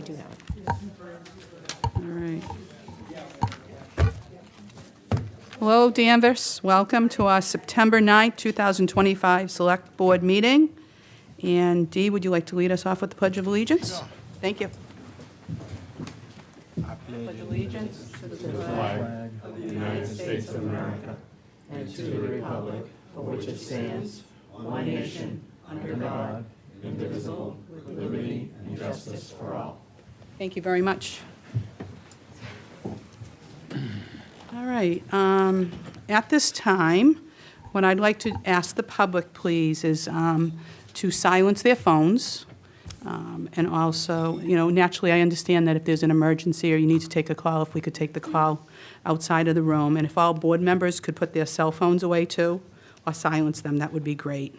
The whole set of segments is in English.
I do have it. All right. Hello, Danvers. Welcome to our September 9th, 2025 Select Board meeting. And Dee, would you like to lead us off with the Pledge of Allegiance? Thank you. Pledge allegiance to the flag of the United States of America and to the republic for which it stands, one nation, under God, indivisible, with liberty and justice for all. Thank you very much. All right. At this time, what I'd like to ask the public, please, is to silence their phones. And also, naturally, I understand that if there's an emergency or you need to take a call, if we could take the call outside of the room. And if all board members could put their cell phones away, too, or silence them, that would be great.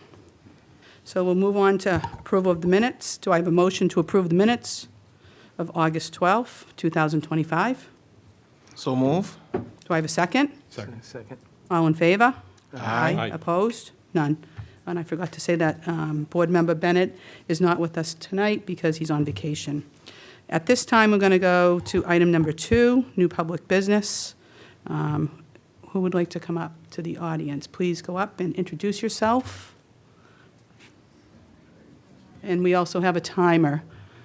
So we'll move on to approval of the minutes. Do I have a motion to approve the minutes of August 12th, 2025? So move. Do I have a second? Second. All in favor? Aye. Opposed? None. And I forgot to say that Board Member Bennett is not with us tonight because he's on vacation. At this time, we're going to go to item number 2, new public business. Who would like to come up to the audience? Please go up and introduce yourself. And we also have a timer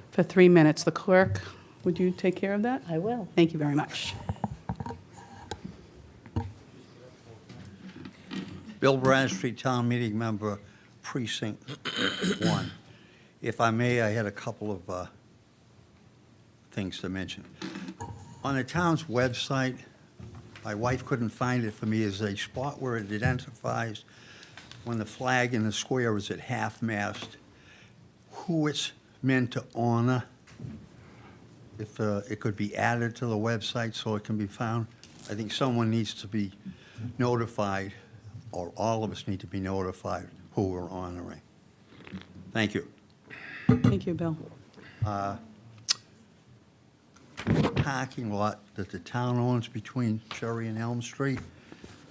for 3 minutes. The clerk, would you take care of that? I will. Thank you very much. Bill Bradstreet, Town Meeting Member, Precinct 1. If I may, I had a couple of things to mention. On the town's website, my wife couldn't find it for me, is a spot where it identifies when the flag in the square is at half-mast, who it's meant to honor. If it could be added to the website so it can be found. I think someone needs to be notified, or all of us need to be notified who we're honoring. Thank you. Thank you, Bill. Parking lot that the town owns between Cherry and Elm Street,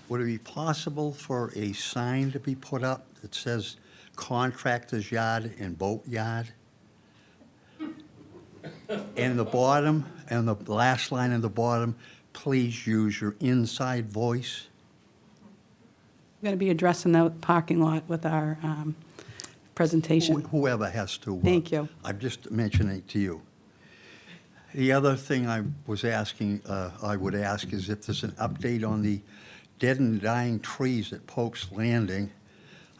would it be possible for a sign to be put up that says contractor's yard and boat yard? And the bottom, and the last line in the bottom, please use your inside voice. We're going to be addressing the parking lot with our presentation. Whoever has to. Thank you. I'm just mentioning to you. The other thing I was asking, I would ask, is if there's an update on the dead and dying trees at Polk's Landing.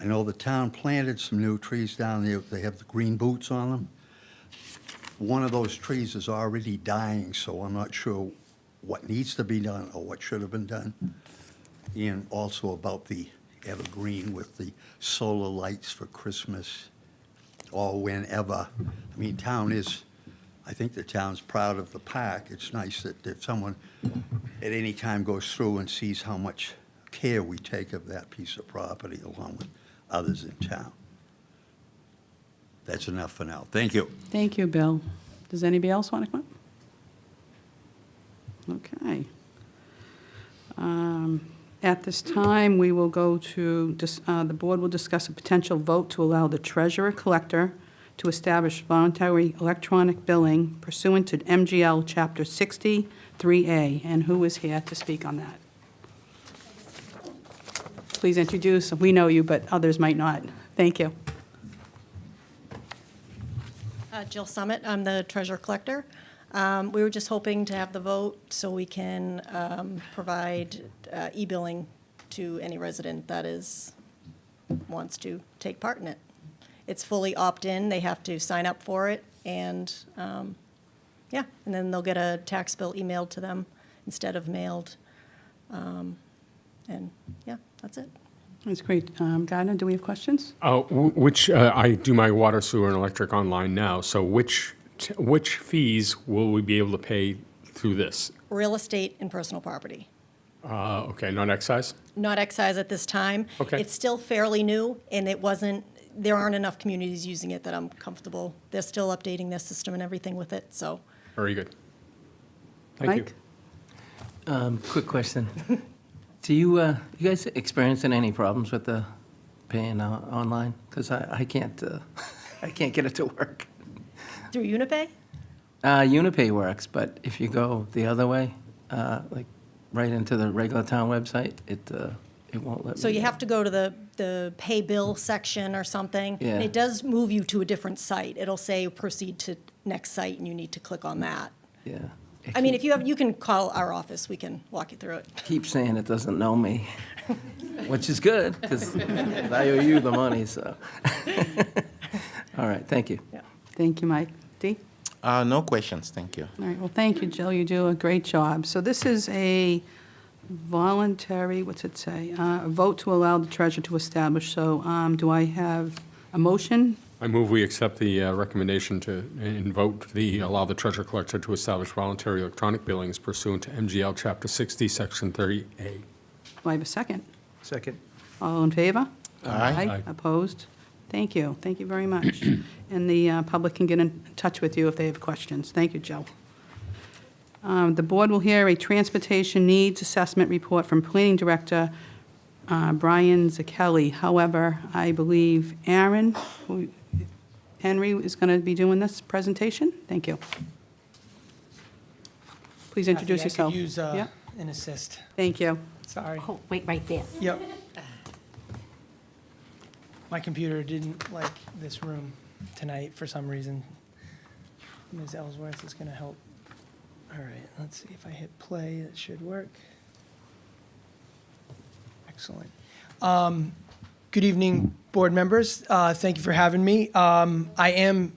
I know the town planted some new trees down there. They have the green boots on them. One of those trees is already dying, so I'm not sure what needs to be done or what should have been done. And also about the evergreen with the solar lights for Christmas or whenever. I mean, I think the town's proud of the park. It's nice that if someone at any time goes through and sees how much care we take of that piece of property along with others in town. That's enough for now. Thank you. Thank you, Bill. Does anybody else want to come up? Okay. At this time, we will go to, the board will discuss a potential vote to allow the treasurer-collector to establish voluntary electronic billing pursuant to MGL Chapter 63A. And who is here to speak on that? Please introduce. We know you, but others might not. Thank you. Jill Summit, I'm the treasurer collector. We were just hoping to have the vote so we can provide e-billing to any resident that wants to take part in it. It's fully opt-in, they have to sign up for it, and and then they'll get a tax bill emailed to them instead of mailed. That's it. That's great. Gardner, do we have questions? I do my water, sewer, and electric online now, so which fees will we be able to pay through this? Real estate and personal property. Okay, not excise? Not excise at this time. Okay. It's still fairly new, and there aren't enough communities using it that I'm comfortable. They're still updating their system and everything with it, so. Very good. Thank Mike? Quick question. Do you guys experiencing any problems with the paying online? Because I can't get it to work. Through Unipay? Unipay works, but if you go the other way, like right into the regular town website, it won't let me. So you have to go to the pay bill section or something. Yeah. It does move you to a different site. It'll say proceed to next site, and you need to click on that. Yeah. I mean, if you have, you can call our office. We can walk you through it. Keep saying it doesn't know me, which is good, because I owe you the money, so. All right, thank you. Thank you, Mike. Dee? No questions, thank you. All right, well, thank you, Jill. You do a great job. So this is a voluntary, what's it say? A vote to allow the treasurer to establish. So do I have a motion? I move we accept the recommendation and vote allow the treasurer collector to establish voluntary electronic billings pursuant to MGL Chapter 60, Section 30A. Do I have a second? Second. All in favor? Aye. Aye. Opposed? Thank you. Thank you very much. And the public can get in touch with you if they have questions. Thank you, Jill. The board will hear a transportation needs assessment report from Planning Director Brian Zakelli. However, I believe Aaron Henry is going to be doing this presentation. Thank you. Please introduce yourself. I could use Yeah, an assist. thank you. Sorry. Oh, wait, right there. Yep. My computer didn't like this room tonight for some reason. Ms. Ellsworth is going to help. All right, let's see if I hit play. It should work. Excellent. Good evening, board members. Thank you for having me. I am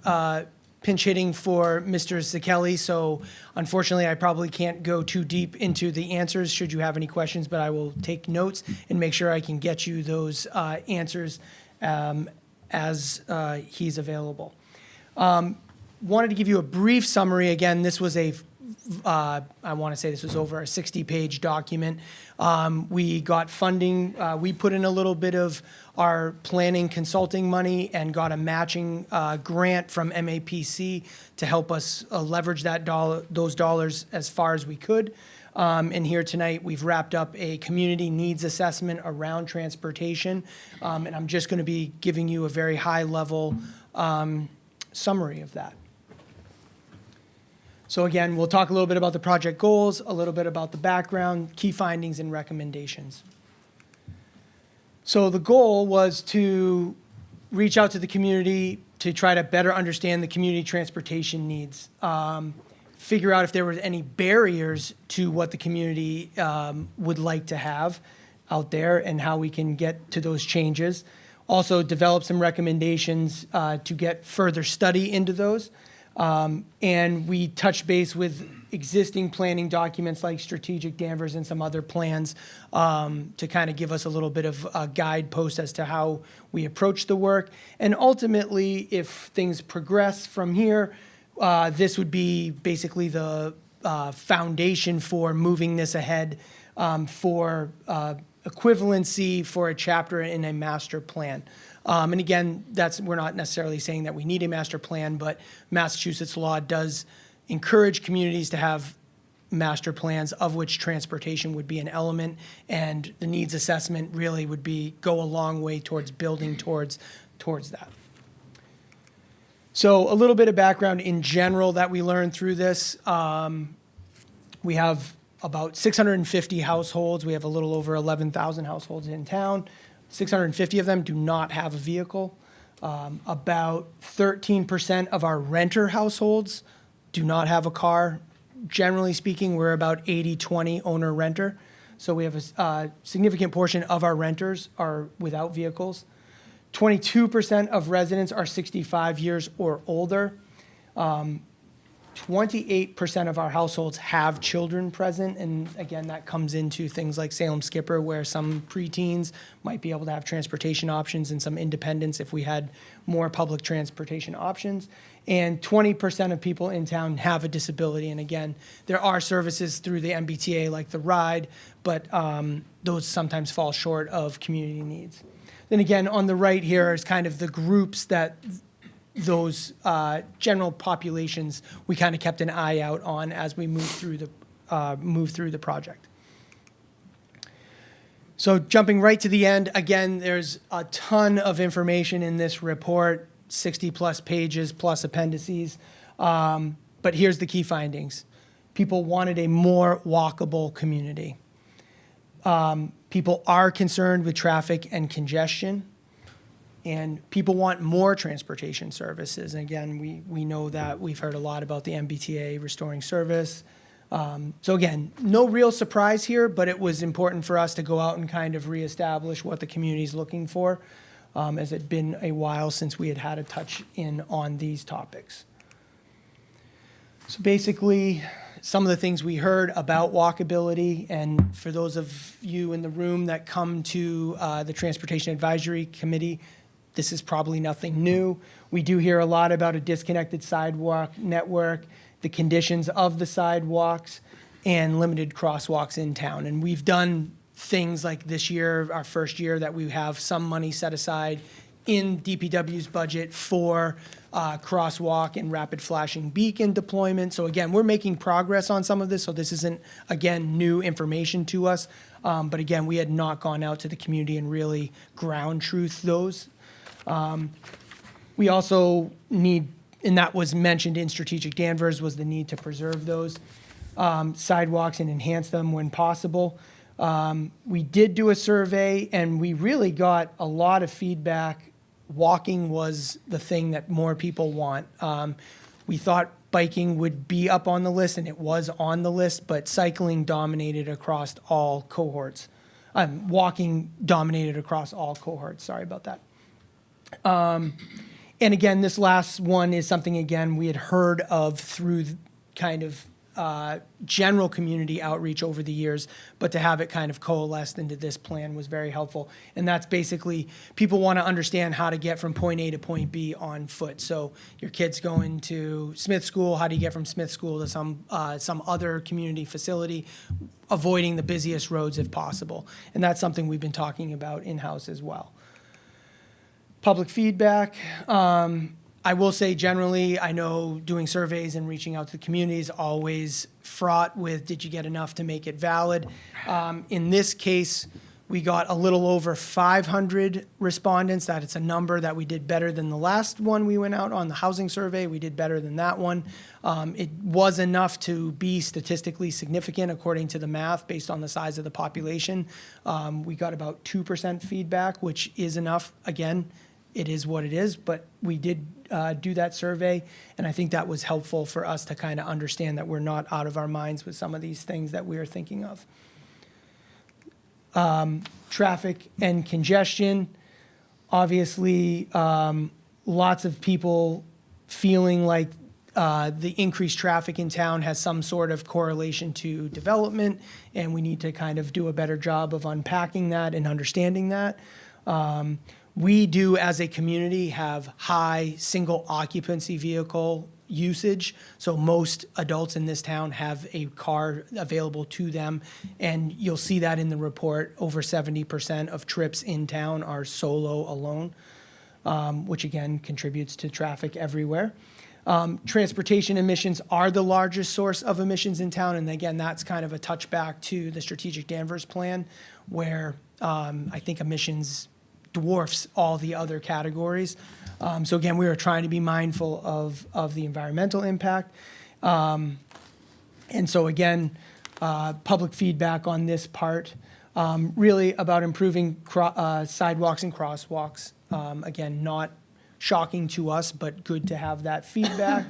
pinch hitting for Mr. Zakelli, so unfortunately, I probably can't go too deep into the answers should you have any questions, but I will take notes and make sure I can get you those answers as he's available. Wanted to give you a brief summary. Again, this was I want to say this was over a 60-page document. We got funding. We put in a little bit of our planning consulting money and got a matching grant from MAPC to help us leverage those dollars as far as we could. And here tonight, we've wrapped up a community needs assessment around transportation. And I'm just going to be giving you a very high-level summary of that. So again, we'll talk a little bit about the project goals, a little bit about the background, key findings, and recommendations. So the goal was to reach out to the community to try to better understand the community transportation needs, figure out if there were any barriers to what the community would like to have out there and how we can get to those changes. Also develop some recommendations to get further study into those. And we touch base with existing planning documents like Strategic Danvers and some other plans to kind of give us a little bit of a guidepost as to how we approach the work. And ultimately, if things progress from here, this would be basically the foundation for moving this ahead for equivalency for a chapter in a master plan. And again, we're not necessarily saying that we need a master plan, but Massachusetts law does encourage communities to have master plans, of which transportation would be an element, and the needs assessment really would go a long way towards building towards that. So a little bit of background in general that we learned through this. We have about 650 households. We have a little over 11,000 households in town. 650 of them do not have a vehicle. About 13% of our renter households do not have a car. Generally speaking, we're about 80-20 owner-renter. So we have a significant portion of our renters are without vehicles. 22% of residents are 65 years or older. 28% of our households have children present, and again, that comes into things like Salem Skipper, where some preteens might be able to have transportation options and some independence if we had more public transportation options. And 20% of people in town have a disability, and again, there are services through the MBTA like the RIDE, but those sometimes fall short of community needs. Then again, on the right here is kind of the groups that those general populations we kind of kept an eye out on as we move through the project. So jumping right to the end, again, there's a ton of information in this report, 60 plus pages plus appendices. But here's the key findings. People wanted a more walkable community. People are concerned with traffic and congestion, and people want more transportation services. And again, we know that. We've heard a lot about the MBTA restoring service. So again, no real surprise here, but it was important for us to go out and kind of reestablish what the community is looking for, as it's been a while since we had a touch in on these topics. So basically, some of the things we heard about walkability, and for those of you in the room that come to the Transportation Advisory Committee, this is probably nothing new. We do hear a lot about a disconnected sidewalk network, the conditions of the sidewalks, and limited crosswalks in town. And we've done things like this year, our first year, that we have some money set aside in DPW's budget for crosswalk and rapid flashing beacon deployment. So again, we're making progress on some of this, so this isn't, again, new information to us. But again, we had not gone out to the community and really ground truth those. We also need, and that was mentioned in Strategic Danvers, was the need to preserve those sidewalks and enhance them when possible. We did do a survey, and we really got a lot of feedback. Walking was the thing that more people want. We thought biking would be up on the list, and it was on the list, but cycling dominated across all cohorts. Walking dominated across all cohorts, sorry about that. And again, this last one is something, again, we had heard of through kind of general community outreach over the years, but to have it kind of coalesced into this plan was very helpful. And that's basically, people want to understand how to get from point A to point B on foot. So your kid's going to Smith School, how do you get from Smith School to some other community facility, avoiding the busiest roads if possible. And that's something we've been talking about in-house as well. Public feedback. I will say generally, I know doing surveys and reaching out to the community is always fraught with, did you get enough to make it valid? In this case, we got a little over 500 respondents. That it's a number that we did better than the last one we went out on, the housing survey. We did better than that one. It was enough to be statistically significant according to the math based on the size of the population. We got about 2% feedback, which is enough. Again, it is what it is, but we did do that survey, and I think that was helpful for us to kind of understand that we're not out of our minds with some of these things that we are thinking of. Traffic and congestion, obviously, lots of people feeling like the increased traffic in town has some sort of correlation to development, and we need to kind of do a better job of unpacking that and understanding that. We do, as a community, have high single occupancy vehicle usage. So most adults in this town have a car available to them. And you'll see that in the report, over 70% of trips in town are solo alone, which again contributes to traffic everywhere. Transportation emissions are the largest source of emissions in town. And again, that's kind of a touchback to the Strategic Danvers plan, where I think emissions dwarfs all the other categories. So again, we are trying to be mindful of the environmental impact. And so again, public feedback on this part, really about improving sidewalks and crosswalks. Again, not shocking to us, but good to have that feedback.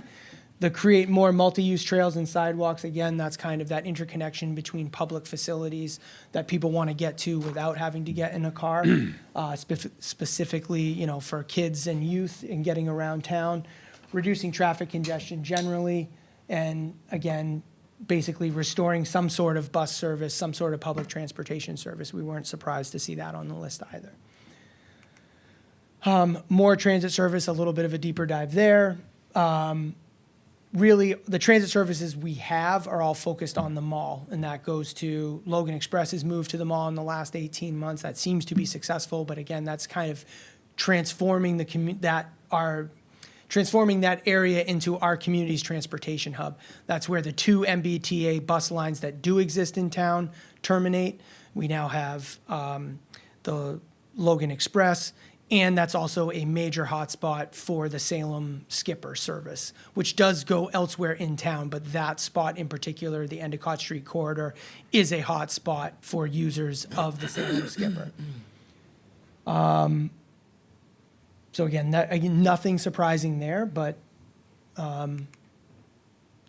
The create more multi-use trails and sidewalks, again, that's kind of that interconnection between public facilities that people want to get to without having to get in a car, specifically, you know, for kids and youth and getting around town, reducing traffic congestion generally, and again, basically restoring some sort of bus service, some sort of public transportation service. We weren't surprised to see that on the list either. More transit service, a little bit of a deeper dive there. Really, the transit services we have are all focused on the mall, and that goes to Logan Express's move to the mall in the last 18 months. That seems to be successful, but again, that's kind of transforming that area into our community's transportation hub. That's where the 2 MBTA bus lines that do exist in town terminate. We now have the Logan Express And that's also a major hotspot for the Salem Skipper service, which does go elsewhere in town, but that spot in particular, the Endicott Street corridor, is a hotspot for users of the Salem Skipper. So again, nothing surprising there, but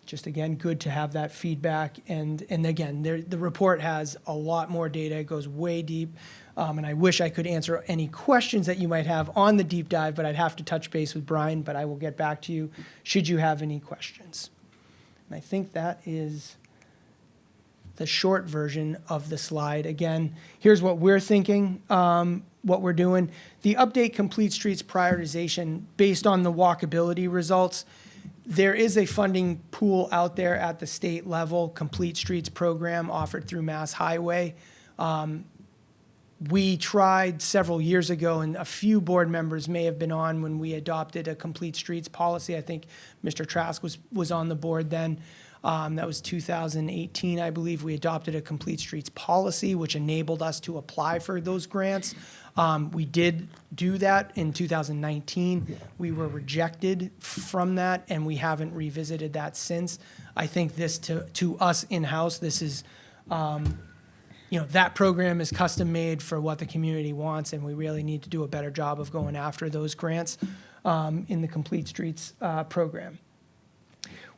just again, good to have that feedback. And again, the report has a lot more data, it goes way deep. And I wish I could answer any questions that you might have on the deep dive, but I'd have to touch base with Brian, but I will get back to you should you have any questions. And I think that is the short version of the slide. Again, here's what we're thinking, what we're doing. The update complete streets prioritization based on the walkability results. There is a funding pool out there at the state level, Complete Streets program offered through Mass Highway. We tried several years ago, and a few board members may have been on when we adopted a Complete Streets policy. I think Mr. Trask was on the board then. That was 2018, I believe. We adopted a Complete Streets policy, which enabled us to apply for those grants. We did do that in 2019. We were rejected from that, and we haven't revisited that since. I think this, to us in-house, this is, that program is custom made for what the community wants, and we really need to do a better job of going after those grants in the Complete Streets program.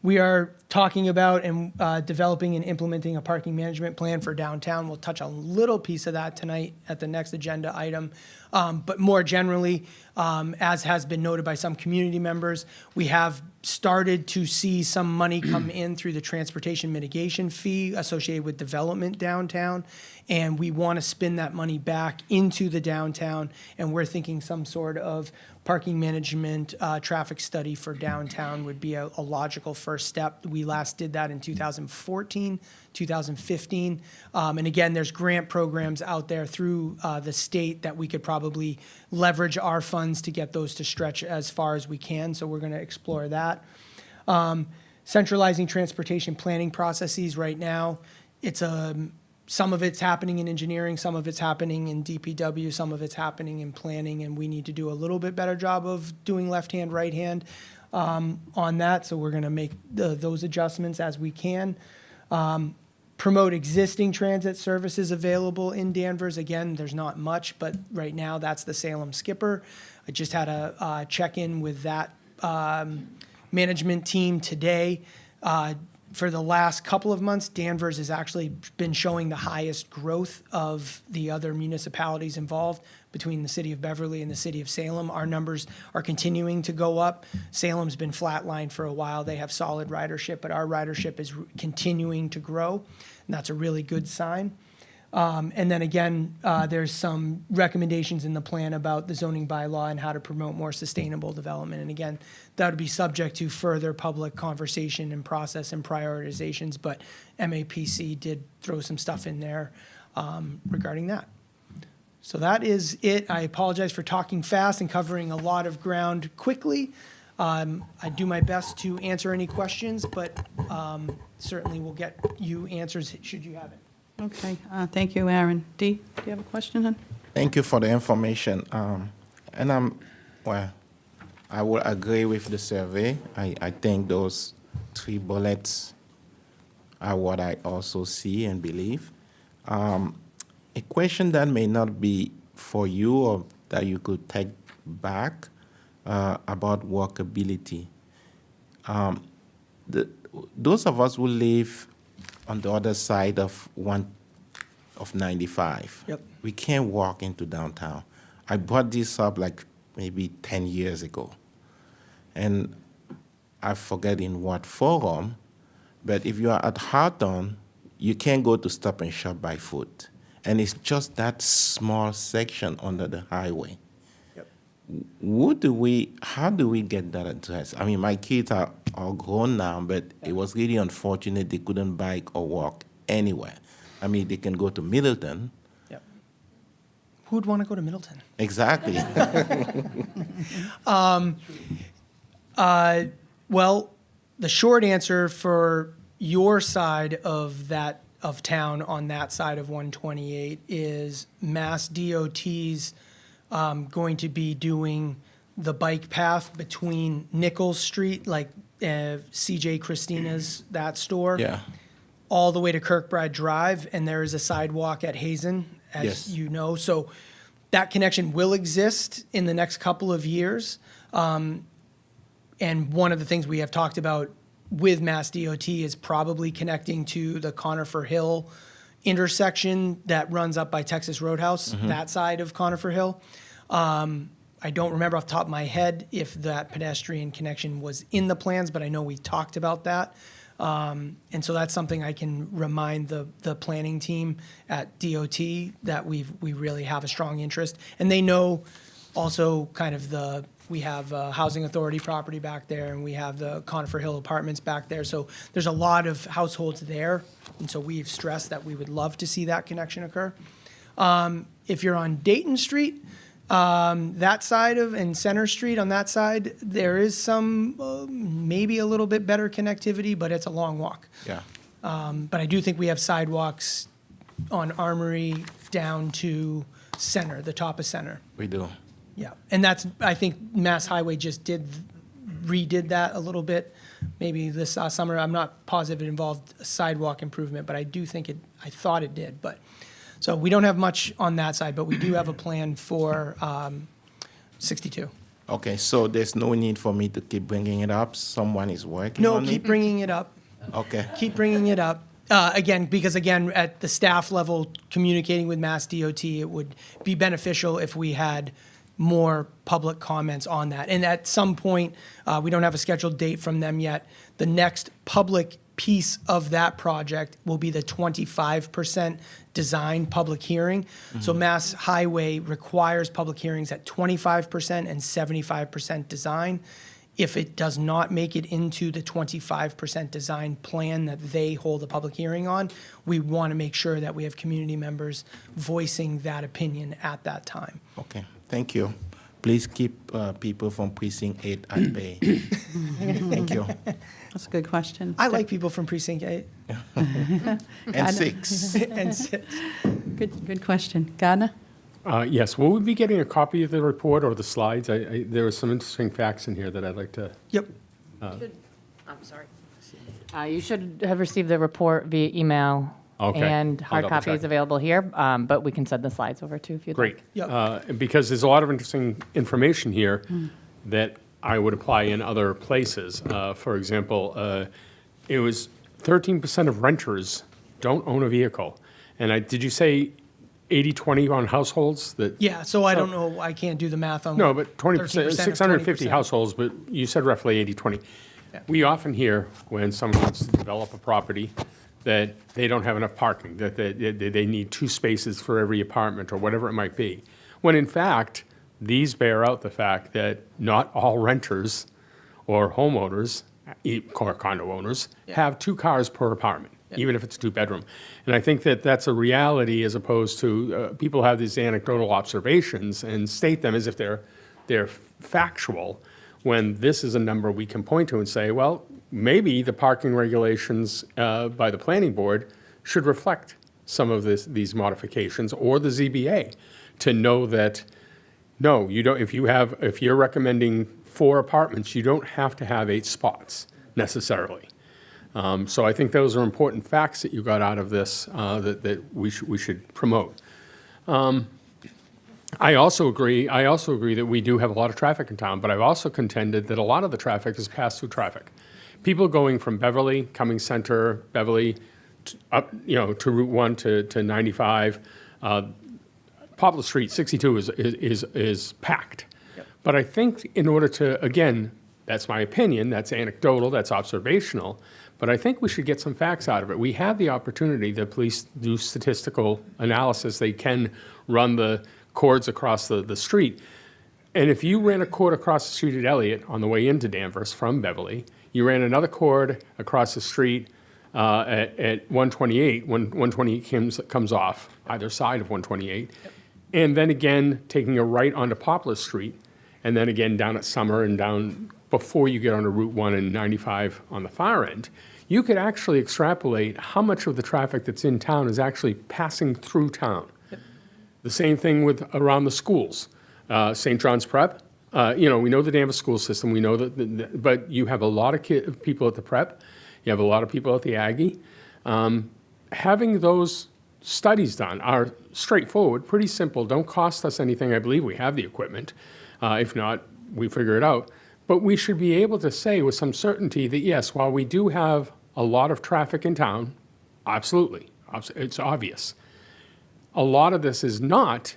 We are talking about and developing and implementing a parking management plan for downtown. We'll touch a little piece of that tonight at the next agenda item. But more generally, as has been noted by some community members, we have started to see some money come in through the transportation mitigation fee associated with development downtown. And we want to spin that money back into the downtown. And we're thinking some sort of parking management traffic study for downtown would be a logical first step. We last did that in 2014, 2015. And again, there's grant programs out there through the state that we could probably leverage our funds to get those to stretch as far as we can. So we're going to explore that. Centralizing transportation planning processes right now. It's some of it's happening in engineering, some of it's happening in DPW, some of it's happening in planning, and we need to do a little bit better job of doing left-hand, right-hand on that. So we're going to make those adjustments as we can. Promote existing transit services available in Danvers. Again, there's not much, but right now that's the Salem Skipper. I just had a check-in with that management team today. For the last couple of months, Danvers has actually been showing the highest growth of the other municipalities involved between the city of Beverly and the city of Salem. Our numbers are continuing to go up. Salem's been flatlined for a while. They have solid ridership, but our ridership is continuing to grow, and that's a really good sign. And then again, there's some recommendations in the plan about the zoning bylaw and how to promote more sustainable development. And again, that would be subject to further public conversation and process and prioritizations, but MAPC did throw some stuff in there regarding that. So that is it. I apologize for talking fast and covering a lot of ground quickly. I do my best to answer any questions, but certainly we'll get you answers should you have it. Okay, thank you, Aaron. Dee, do you have a question, hon? Thank you for the information. I will agree with the survey. I think those 3 bullets are what I also see and believe. A question that may not be for you or that you could take back about walkability. Those of us who live on the other side of 95. Yep. We can't walk into downtown. I brought this up like maybe 10 years ago. And I forget in what forum, but if you are at Houghton, you can't go to Stop and Shop by foot. And it's just that small section under the highway. Yep. How do we get that addressed? I mean, my kids are all grown now, but it was really unfortunate they couldn't bike or walk anywhere. I mean, they can go to Middleton. Yep. Who would want to go to Middleton? Exactly. Well, the short answer for your side of town on that side of 128 is Mass DOT's going to be doing the bike path between Nichols Street, like CJ Christina's, that store, Yeah. all the way to Kirkbride Drive, and there is a sidewalk at Hazen, as Yes. you know. So that connection will exist in the next couple of years. And one of the things we have talked about with Mass DOT is probably connecting to the Conifer Hill intersection that runs up by Texas Roadhouse, that side of Conifer Hill. I don't remember off the top of my head if that pedestrian connection was in the plans, but I know we talked about that. And so that's something I can remind the planning team at DOT that we really have a strong interest. And they know also kind of we have Housing Authority property back there, and we have the Conifer Hill Apartments back there. So there's a lot of households there. And so we've stressed that we would love to see that connection occur. If you're on Dayton Street, that side and Center Street on that side, there is some maybe a little bit better connectivity, but it's a long walk. Yeah. But I do think we have sidewalks on Armory down to Center, the top of Center. We do. Yeah, and that's, I think Mass Highway just redid that a little bit, maybe this summer. I'm not positive it involved a sidewalk improvement, but I do think I thought it did. But, so we don't have much on that side, but we do have a plan for 62. Okay, so there's no need for me to keep bringing it up. Someone is working No, on keep it. bringing it up. Okay. Keep bringing it up. Because at the staff level, communicating with Mass DOT, it would be beneficial if we had more public comments on that. And at some point, we don't have a scheduled date from them yet. The next public piece of that project will be the 25% design public hearing. So Mass Highway requires public hearings at 25% and 75% design. If it does not make it into the 25% design plan that they hold a public hearing on, we want to make sure that we have community members voicing that opinion at that time. Okay, thank you. Please keep people from Precinct 8 at bay. Thank you. That's a good question. I like people from Precinct 8 And 6. and 6. Good question. Gardner? Yes, will we be getting a copy of the report or the slides? There were some interesting facts in here that I'd like to. Yep. I'm sorry. You should have received the report via email. Okay. And I'll hard double copy check. is available here, but we can send the slides over too if you'd Great. like. Yep. Because there's a lot of interesting information here that I would apply in other places. For example, it was 13% of renters don't own a vehicle. And did you say 80-20 on households? Yeah, so I don't know, I can't do the math on. No, but 20%, 13% of 650 20%. households, but you said roughly 80-20. We often hear when someone wants to develop a property that they don't have enough parking, that they need 2 spaces for every apartment or whatever it might be. When in fact, these bear out the fact that not all renters or homeowners, or condo owners, have 2 cars per apartment, even if it's a 2-bedroom. And I think that that's a reality as opposed to people have these anecdotal observations and state them as if they're factual, when this is a number we can point to and say, well, maybe the parking regulations by the planning board should reflect some of these modifications, or the ZBA, to know that, no, you don't, if you're recommending 4 apartments, you don't have to have 8 spots necessarily. So I think those are important facts that you got out of this that we should promote. I also agree that we do have a lot of traffic in town, but I've also contended that a lot of the traffic is pass-through traffic. People going from Beverly, Cummings Center, Beverly, up, to Route 1 to 95, Poplar Street, 62 is packed. Yep. But I think in order to, again, that's my opinion, that's anecdotal, that's observational, but I think we should get some facts out of it. We have the opportunity, the police do statistical analysis, they can run the cords across the street. And if you ran a cord across the street at Elliott on the way into Danvers from Beverly, you ran another cord across the street at 128, when 128 comes off, either side of 128, and then again taking a right onto Poplar Street, and then again down at Summer and down before you get onto Route 1 and 95 on the far end, you could actually extrapolate how much of the traffic that's in town is actually passing through town. The same thing with around the schools. St. John's Prep. You know, we know the Danvers school system. We know that, but you have a lot of people at the Prep. You have a lot of people at the Aggie. Having those studies done are straightforward, pretty simple, don't cost us anything. I believe we have the equipment. If not, we figure it out. But we should be able to say with some certainty that, yes, while we do have a lot of traffic in town, absolutely, it's obvious. A lot of this is not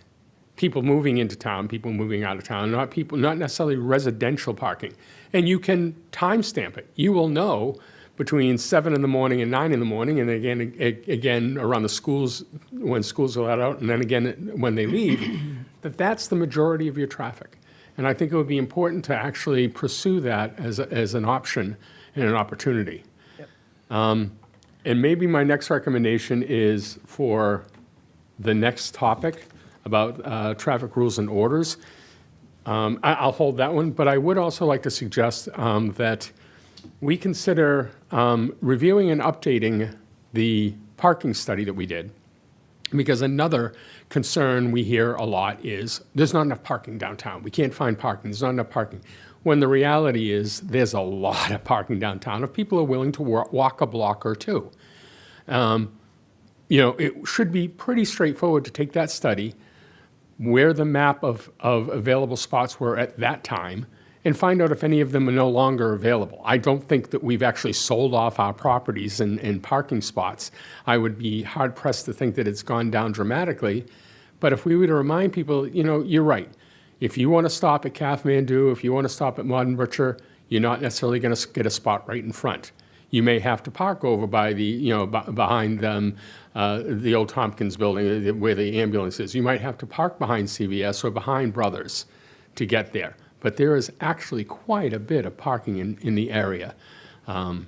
people moving into town, people moving out of town, not necessarily residential parking. And you can timestamp it. You will know between 7 in the morning and 9 in the morning, and again around the schools, when schools are let out, and then again when they leave, that's the majority of your traffic. And I think it would be important to actually pursue that as an option and an opportunity. Yep. And maybe my next recommendation is for the next topic about traffic rules and orders. I'll hold that one, but I would also like to suggest that we consider reviewing and updating the parking study that we did, because another concern we hear a lot is there's not enough parking downtown. We can't find parking. There's not enough parking. When the reality is there's a lot of parking downtown if people are willing to walk a block or two. You know, it should be pretty straightforward to take that study, where the map of available spots were at that time, and find out if any of them are no longer available. I don't think that we've actually sold off our properties and parking spots. I would be hard-pressed to think that it's gone down dramatically. But if we were to remind people, you know, you're right. If you want to stop at Kathmandu, if you want to stop at Modern Butcher, you're not necessarily going to get a spot right in front. You may have to park over by the, you know, behind the old Tompkins building where the ambulance is. You might have to park behind CVS or behind Brothers to get there. But there is actually quite a bit of parking in the area.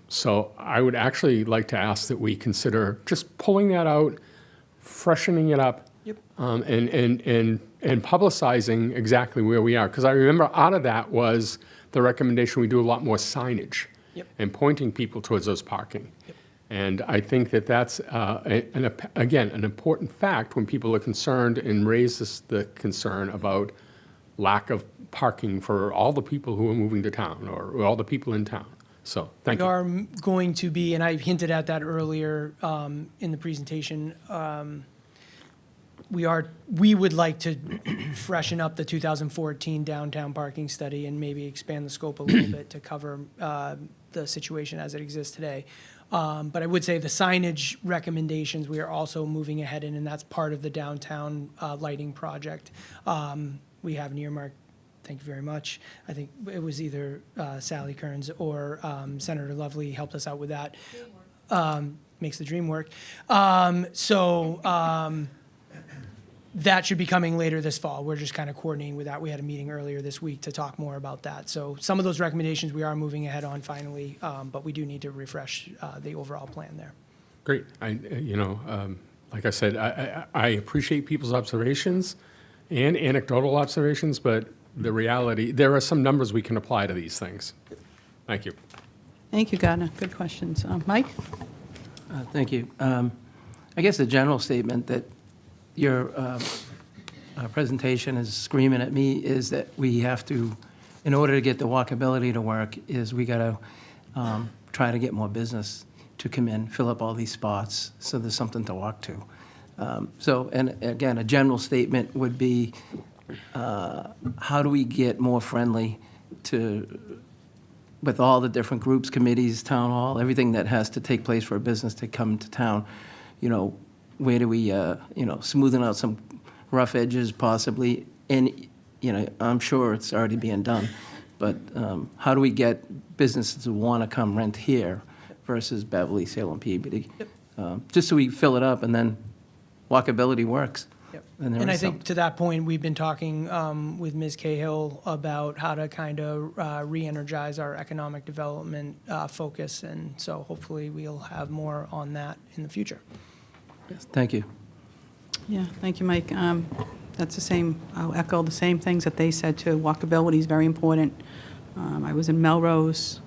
So I would actually like to ask that we consider just pulling that out, freshening it up, Yep. and publicizing exactly where we are. Because I remember out of that was the recommendation we do a lot more signage. Yep. And pointing people towards those parking. Yep. And I think that that's, again, an important fact when people are concerned and raise the concern about lack of parking for all the people who are moving to town or all the people in town. So, thank We you. are going to be, and I hinted at that earlier in the presentation, we would like to freshen up the 2014 downtown parking study and maybe expand the scope a little bit to cover the situation as it exists today. But I would say the signage recommendations, we are also moving ahead in, and that's part of the downtown lighting project. We have an earmark, thank you very much. I think it was either Sally Kearns or Senator Lovely helped us out with that. Makes the dream work. That should be coming later this fall. We're just kind of coordinating with that. We had a meeting earlier this week to talk more about that. So some of those recommendations we are moving ahead on finally, but we do need to refresh the overall plan there. Great. Like I said, I appreciate people's observations and anecdotal observations, but the reality, there are some numbers we can apply to these things. Thank you. Thank you, Gardner. Good questions. Mike? Thank you. I guess the general statement that your presentation is screaming at me is that we have to, in order to get the walkability to work, is we got to try to get more business to come in, fill up all these spots, so there's something to walk to. And again, a general statement would be, how do we get more friendly with all the different groups, committees, town hall, everything that has to take place for a business to come to town? You know, where do we, smoothing out some rough edges possibly? And, I'm sure it's already being done, but how do we get businesses to want to come rent here versus Beverly, Salem, Peabody? Just so we fill it up and then walkability works. Yep. Then there And is I think something. to that point, we've been talking with Ms. Cahill about how to kind of re-energize our economic development focus, and so hopefully we'll have more on that in the future. Yes, thank you. Yeah, thank you, Mike. That's the same, I'll echo the same things that they said too. Walkability is very important. I was in Melrose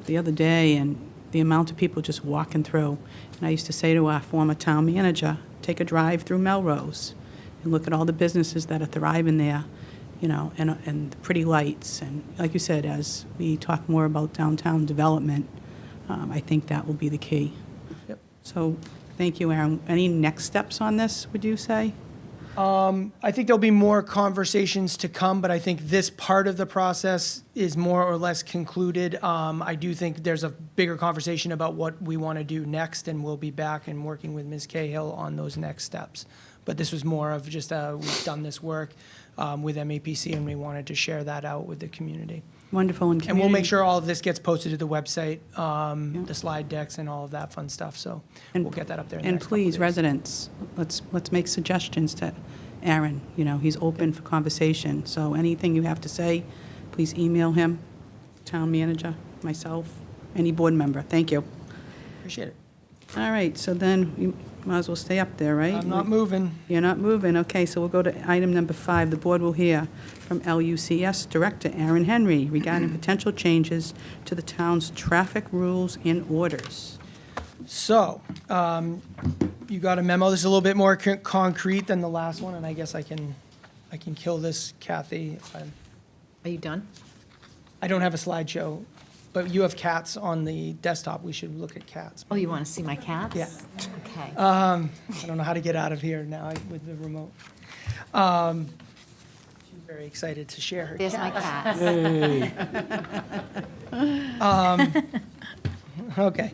the other day, and the amount of people just walking through. And I used to say to our former town manager, take a drive through Melrose. and look at all the businesses that are thriving there, you know, and the pretty lights. And like you said, as we talk more about downtown development, I think that will be the key. Yep. So, thank you, Aaron. Any next steps on this, would you say? I think there'll be more conversations to come, but I think this part of the process is more or less concluded. I do think there's a bigger conversation about what we want to do next, and we'll be back and working with Ms. Cahill on those next steps. But this was more of just, we've done this work with MAPC, and we wanted to share that out with the community. Wonderful. And we'll make sure all of this gets posted to the website, the slide decks and all of that fun stuff, so And- we'll get that up there in the And next couple please, days. residents, let's make suggestions to Aaron. You know, he's open for conversation, so anything you have to say, please email him, town manager, myself, any board member. Thank you. Appreciate it. All right, so then you might as well stay up there, right? I'm not moving. You're not moving, okay, so we'll go to item number 5. The board will hear from LUCS Director Aaron Henry regarding potential changes to the town's traffic rules and orders. So, you got a memo. This is a little bit more concrete than the last one, and I guess I can kill this, Kathy. Are you done? I don't have a slideshow, but you have cats on the desktop. We should look at cats. Oh, you want to see my cats? Yeah. Okay. I don't know how to get out of here now with the remote. She's very excited to share her There's cat. my cats. Okay.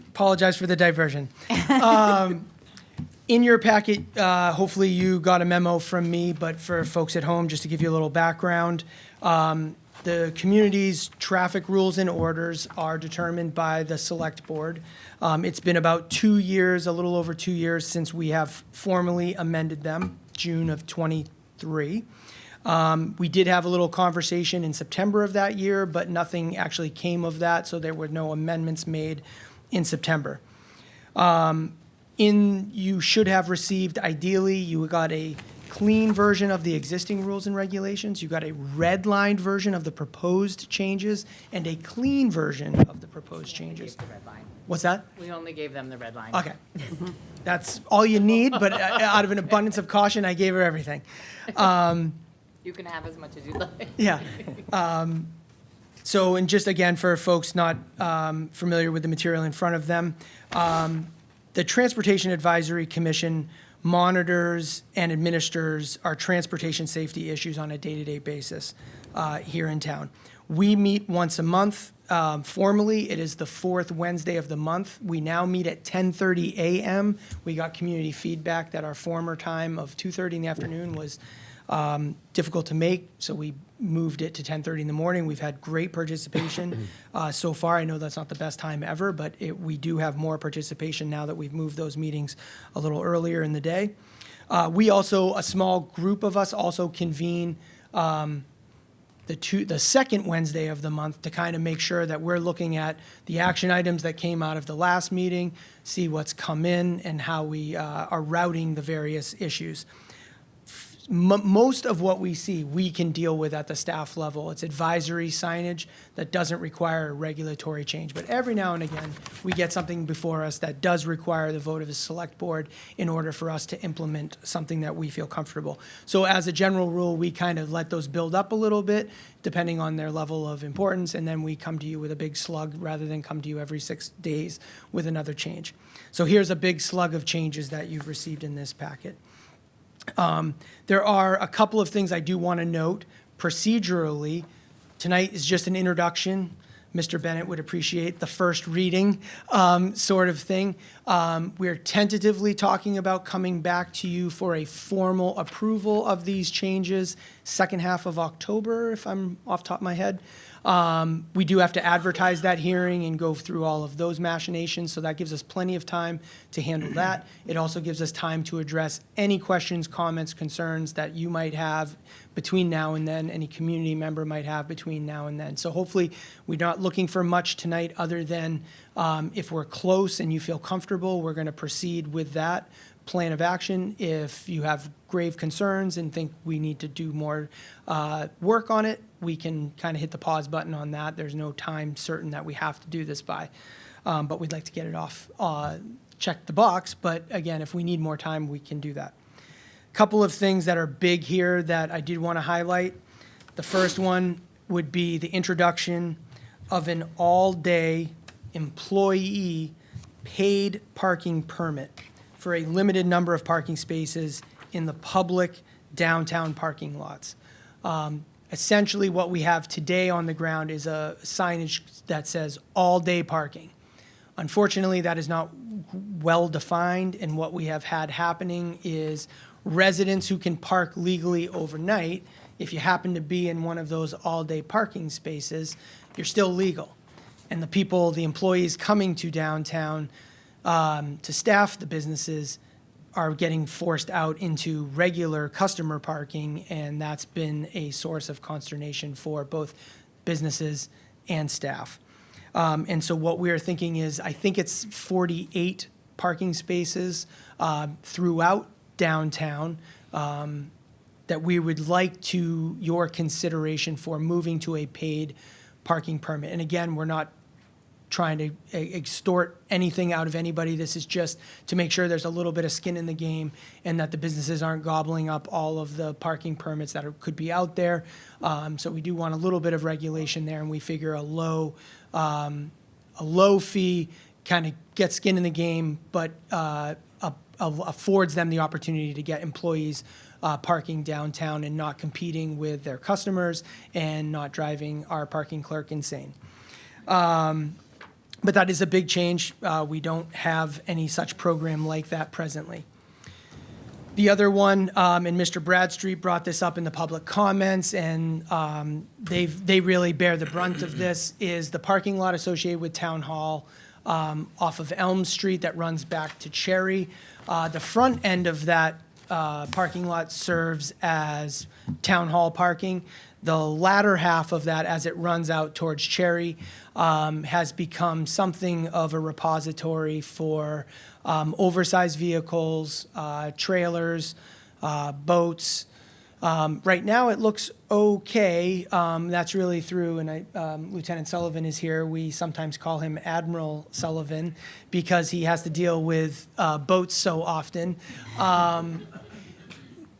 Apologize for the diversion. In your packet, hopefully you got a memo from me, but for folks at home, just to give you a little background, the community's traffic rules and orders are determined by the select board. It's been about 2 years, a little over 2 years, since we have formally amended them, June of '23. We did have a little conversation in September of that year, but nothing actually came of that, so there were no amendments made in September. You should have received, ideally, you got a clean version of the existing rules and regulations, you got a redlined version of the proposed changes, and a clean version of the proposed changes. The red line. What's that? We only gave them the red line. Okay. That's all you need, but out of an abundance of caution, I gave her everything. You can have as much as you'd like. Yeah. So, and just again, for folks not familiar with the material in front of them, the Transportation Advisory Commission monitors and administers our transportation safety issues on a day-to-day basis here in town. We meet once a month. Formally, it is the fourth Wednesday of the month. We now meet at 10:30 a.m. We got community feedback that our former time of 2:30 in the afternoon was difficult to make, so we moved it to 10:30 in the morning. We've had great participation so far. I know that's not the best time ever, but we do have more participation now that we've moved those meetings a little earlier in the day. We also, a small group of us also convene the second Wednesday of the month to kind of make sure that we're looking at the action items that came out of the last meeting, see what's come in, and how we are routing the various issues. Most of what we see, we can deal with at the staff level. It's advisory signage that doesn't require a regulatory change. But every now and again, we get something before us that does require the vote of the select board in order for us to implement something that we feel comfortable. So as a general rule, we kind of let those build up a little bit, depending on their level of importance, and then we come to you with a big slug rather than come to you every 6 days with another change. So here's a big slug of changes that you've received in this packet. There are a couple of things I do want to note procedurally. Tonight is just an introduction. Mr. Bennett would appreciate the first reading sort of thing. We're tentatively talking about coming back to you for a formal approval of these changes second half of October, if I'm off the top of my head. We do have to advertise that hearing and go through all of those machinations, so that gives us plenty of time to handle that. It also gives us time to address any questions, comments, concerns that you might have between now and then, any community member might have between now and then. So hopefully, we're not looking for much tonight other than if we're close and you feel comfortable, we're going to proceed with that plan of action. If you have grave concerns and think we need to do more work on it, we can kind of hit the pause button on that. There's no time certain that we have to do this by, but we'd like to get it off, check the box. But again, if we need more time, we can do that. Couple of things that are big here that I did want to highlight. The first one would be the introduction of an all-day employee paid parking permit for a limited number of parking spaces in the public downtown parking lots. Essentially, what we have today on the ground is a signage that says all-day parking. Unfortunately, that is not well-defined, and what we have had happening is residents who can park legally overnight, if you happen to be in one of those all-day parking spaces, you're still legal. And the employees coming to downtown to staff the businesses are getting forced out into regular customer parking, and that's been a source of consternation for both businesses and staff. And so what we're thinking is, I think it's 48 parking spaces throughout downtown that we would like your consideration for moving to a paid parking permit. And again, we're not trying to extort anything out of anybody. This is just to make sure there's a little bit of skin in the game and that the businesses aren't gobbling up all of the parking permits that could be out there. So we do want a little bit of regulation there, and we figure a low fee kind of gets skin in the game, but affords them the opportunity to get employees parking downtown and not competing with their customers and not driving our parking clerk insane. But that is a big change. We don't have any such program like that presently. The other one, and Mr. Bradstreet brought this up in the public comments, and they really bear the brunt of this, is the parking lot associated with Town Hall off of Elm Street that runs back to Cherry. The front end of that parking lot serves as Town Hall parking. The latter half of that, as it runs out towards Cherry, has become something of a repository for oversized vehicles, trailers, boats. Right now, it looks okay. That's really through, and Lieutenant Sullivan is here. We sometimes call him Admiral Sullivan because he has to deal with boats so often.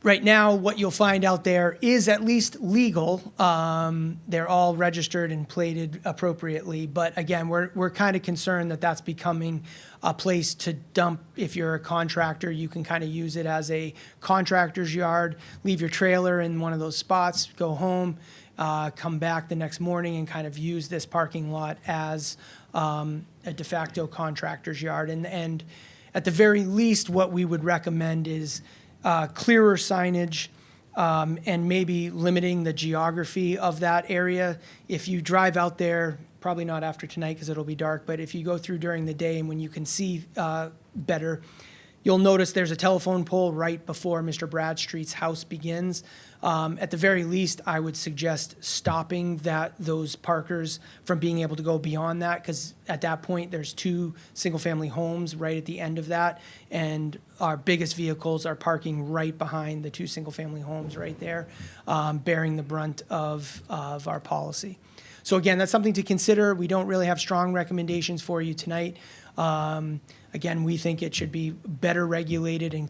Right now, what you'll find out there is at least legal. They're all registered and plated appropriately. But again, we're kind of concerned that that's becoming a place to dump. If you're a contractor, you can kind of use it as a contractor's yard, leave your trailer in one of those spots, go home, come back the next morning and kind of use this parking lot as a de facto contractor's yard. And at the very least, what we would recommend is clearer signage, and maybe limiting the geography of that area. If you drive out there, probably not after tonight because it'll be dark, but if you go through during the day and when you can see better, you'll notice there's a telephone pole right before Mr. Bradstreet's house begins. At the very least, I would suggest stopping those parkers from being able to go beyond that, because at that point, there's 2 single-family homes right at the end of that, and our biggest vehicles are parking right behind the 2 single-family homes right there, bearing the brunt of our policy. So again, that's something to consider. We don't really have strong recommendations for you tonight. Again, we think it should be better regulated and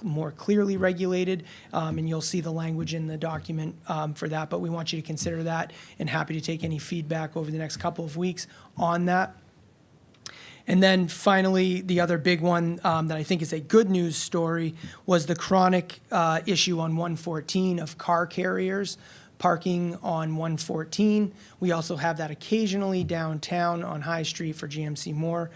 more clearly regulated, and you'll see the language in the document for that, but we want you to consider that, and happy to take any feedback over the next couple of weeks on that. And then finally, the other big one that I think is a good news story was the chronic issue on 114 of car carriers parking on 114. We also have that occasionally downtown on High Street for GMC Moore,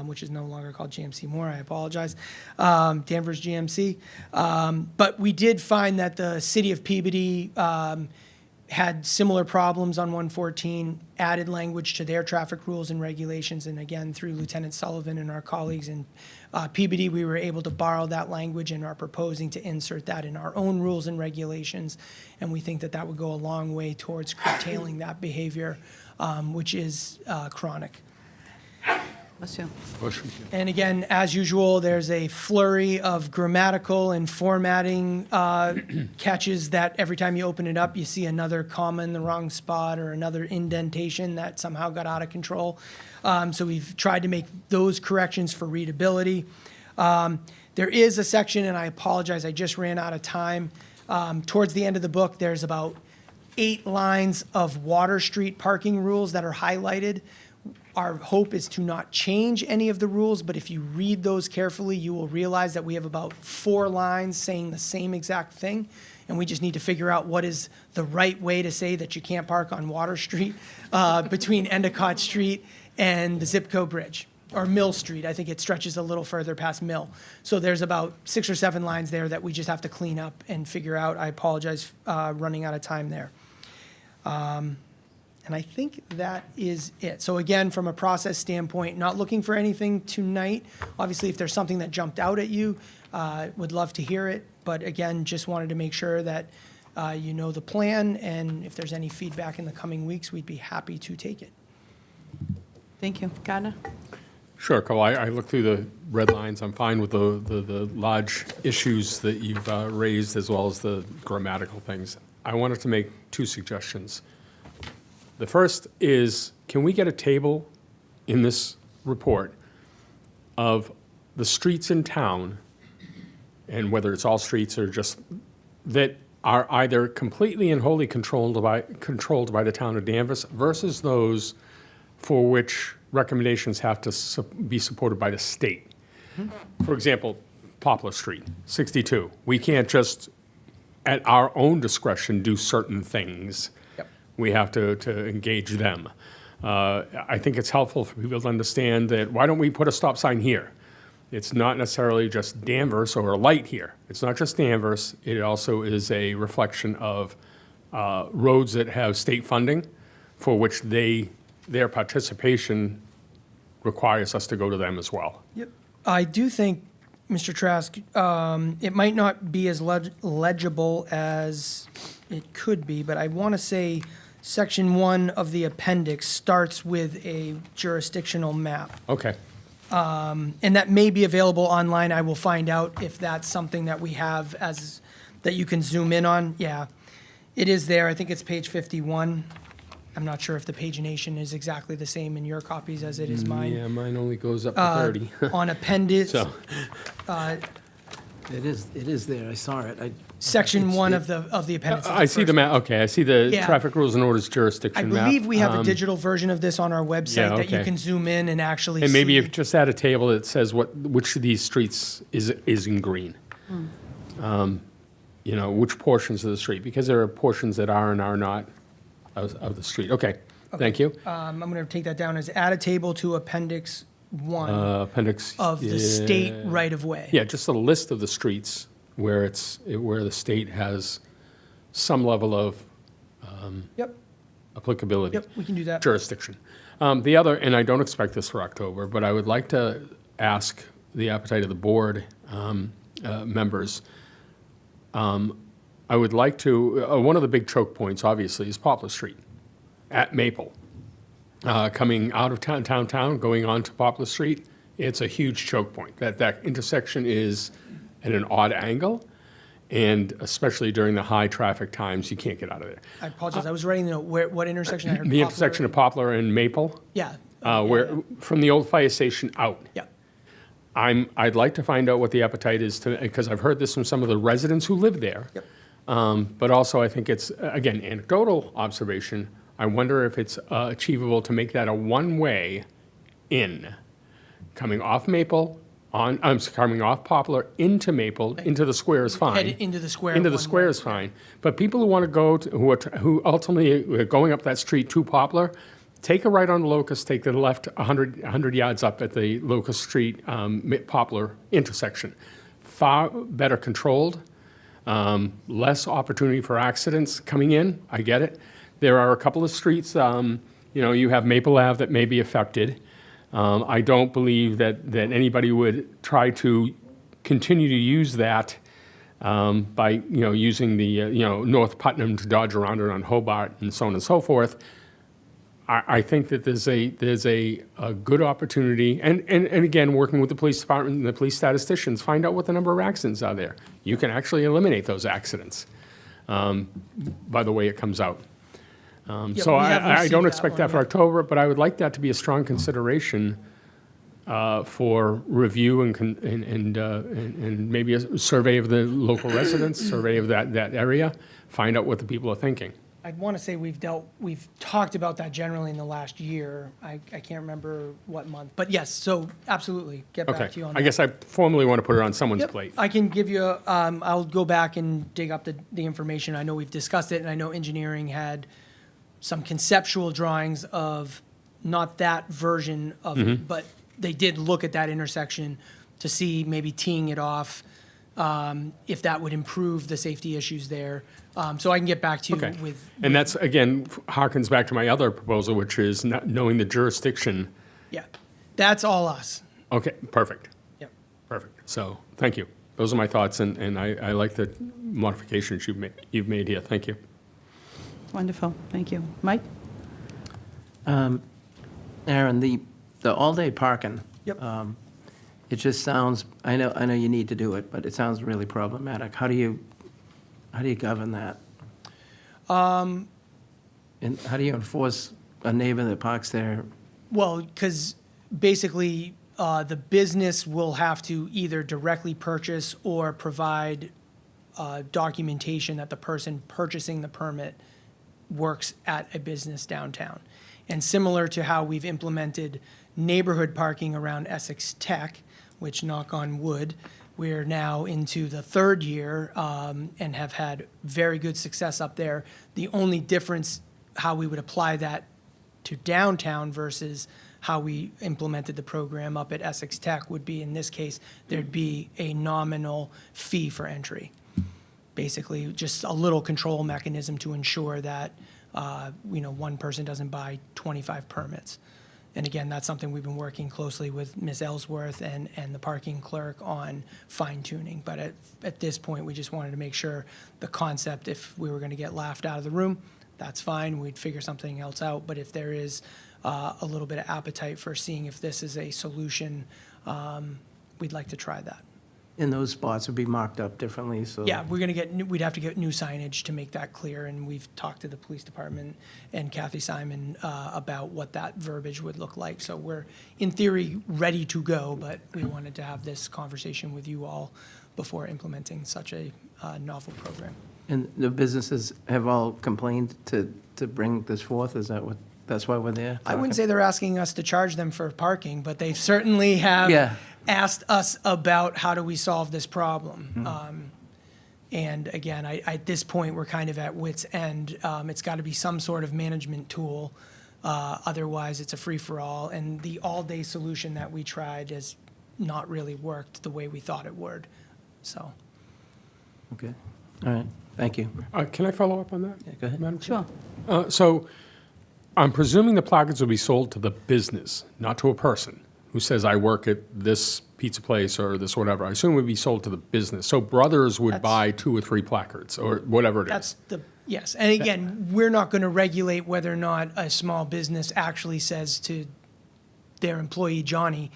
which is no longer called GMC Moore, I apologize, Danvers GMC. But we did find that the city of Peabody had similar problems on 114, added language to their traffic rules and regulations, and again, through Lieutenant Sullivan and our colleagues in Peabody, we were able to borrow that language and are proposing to insert that in our own rules and regulations, and we think that that would go a long way towards curtailing that behavior, which is chronic. Bless you. And again, as usual, there's a flurry of grammatical and formatting catches that every time you open it up, you see another comma in the wrong spot or another indentation that somehow got out of control. So we've tried to make those corrections for readability. There is a section, and I apologize, I just ran out of time. Towards the end of the book, there's about 8 lines of Water Street parking rules that are highlighted. Our hope is to not change any of the rules, but if you read those carefully, you will realize that we have about 4 lines saying the same exact thing, and we just need to figure out what is the right way to say that you can't park on Water Street between Endicott Street and the Zipco Bridge, or Mill Street. I think it stretches a little further past Mill. So there's about 6 or 7 lines there that we just have to clean up and figure out. I apologize, running out of time there. And I think that is it. So again, from a process standpoint, not looking for anything tonight. Obviously, if there's something that jumped out at you, would love to hear it. But again, just wanted to make sure that you know the plan, and if there's any feedback in the coming weeks, we'd be happy to take it. Thank you. Gardner? Sure, Cole, I looked through the red lines. I'm fine with the large issues that you've raised, as well as the grammatical things. I wanted to make 2 suggestions. The first is, can we get a table in this report of the streets in town, and whether it's all streets or just, that are either completely and wholly controlled by the town of Danvers versus those for which recommendations have to be supported by the state. For example, Poplar Street, 62. We can't just, at our own discretion, do certain things. We have to engage them. I think it's helpful for people to understand that, why don't we put a stop sign here? It's not necessarily just Danvers or a light here. It's not just Danvers. It also is a reflection of roads that have state funding, for which their participation requires us to go to them as well. Yep. I do think, Mr. Trask, it might not be as legible as it could be, but I want to say Section 1 of the appendix starts with a jurisdictional map. Okay. And that may be available online. I will find out if that's something that we have that you can zoom in on. Yeah, it is there. I think it's page 51. I'm not sure if the pagination is exactly the same in your copies as it is mine. Yeah, mine only goes up to 30. On appendix, So, It is there, I saw it. Section 1 of the appendix. I see the map, okay, I see the Yeah. traffic rules and orders I jurisdiction map. believe we have a digital version of this on our website yeah, that you okay. can zoom in and actually see. And maybe if just add a table that says which of these streets is in green. You know, which portions of the street, because there are portions that are and are not of the street. Okay, thank you. I'm going to take that down as add a table to appendix 1 Appendix. of the state right-of-way. Yeah, just a list of the streets where where the state has some level of Yep, applicability. yep, we can do that. Jurisdiction. The other, and I don't expect this for October, but I would like to ask the appetite of the board members. I would like to, one of the big choke points, obviously, is Poplar Street at Maple. Coming out of town, going on to Poplar Street, it's a huge choke point. That intersection is at an odd angle, and especially during the high traffic times, you can't get out of there. I apologize, I was writing the note, what intersection I heard? The Poplar. intersection of Poplar and Maple, Yeah, where, from the old fire station out. yeah, I'd like to find out what the appetite is because I've heard this from some of the residents who live there. Yep. But also I think it's, again, anecdotal observation. I wonder if it's achievable to make that a one-way in, coming off Maple, coming off Poplar into Maple, into the square is fine. head into the square. Into the one square way. is fine. But people who want to go, who ultimately are going up that street to Poplar, take a right on Locust, take the left 100 yards up at the Locust Street Poplar intersection. Far better controlled, less opportunity for accidents coming in, I get it. There are a couple of streets, you have Maple Ave that may be affected. I don't believe that anybody would try to continue to use that by, using the, North Putnam to dodge around it on Hobart and so on and so forth. I think that there's a good opportunity, and again, working with the police department and the police statisticians, find out what the number of accidents are there. You can actually eliminate those accidents by the way it comes out. So we have I received don't that expect one, that for yeah. October, but I would like that to be a strong consideration for review and maybe a survey of the local residents, survey of that area, find out what the people are thinking. I'd want to say we've talked about that generally in the last year. I can't remember what month, but yes, so absolutely, get Okay. back to you on that. I guess I formally want to put it on someone's Yep, plate. I can give you, I'll go back and dig up the information. I know we've discussed it, and I know engineering had some conceptual drawings of not that version of it, but they did look at that intersection to see maybe teeing it off, if that would improve the safety issues there. So I can get back to you Okay. with, And that's, again, harkens back to my other proposal, which is not knowing the jurisdiction. yeah, that's all us. Okay, perfect. Yep. Perfect. So, thank you. Those are my thoughts, and I like the modifications you've made here. Thank you. Wonderful, thank you. Mike? Aaron, the all-day parking. Yep. It just sounds, I know you need to do it, but it sounds really problematic. How do you govern that? And how do you enforce a neighbor that parks there? Well, because basically, the business will have to either directly purchase or provide documentation that the person purchasing the permit works at a business downtown. And similar to how we've implemented neighborhood parking around Essex Tech, which, knock on wood, we're now into the third year and have had very good success up there. The only difference, how we would apply that to downtown versus how we implemented the program up at Essex Tech would be, in this case, there'd be a nominal fee for entry. Basically, just a little control mechanism to ensure that, one person doesn't buy 25 permits. And again, that's something we've been working closely with Ms. Ellsworth and the parking clerk on fine tuning. But at this point, we just wanted to make sure the concept, if we were going to get laughed out of the room, that's fine, we'd figure something else out. But if there is a little bit of appetite for seeing if this is a solution, we'd like to try that. And those spots would be marked up differently, so. Yeah, we'd have to get new signage to make that clear, and we've talked to the police department and Kathy Simon about what that verbiage would look like. So we're, in theory, ready to go, but we wanted to have this conversation with you all before implementing such a novel program. And the businesses have all complained to bring this forth? Is that that's why we're there? I wouldn't say they're asking us to charge them for parking, but they certainly have Yeah. asked us about how do we solve this problem. And again, at this point, we're kind of at wit's end. It's got to be some sort of management tool. Otherwise, it's a free-for-all. And the all-day solution that we tried has not really worked the way we thought it would. So, Okay, all right, thank you. Can I follow up on that? Yeah, go ahead. Madam Chair? Sure. So, I'm presuming the placards will be sold to the business, not to a person who says, I work at this pizza place or this whatever. I assume it would be sold to the business. So Brothers would That's- buy 2 or 3 placards, or whatever it that's is. yes. And again, we're not going to regulate whether or not a small business actually says to their employee, Johnny,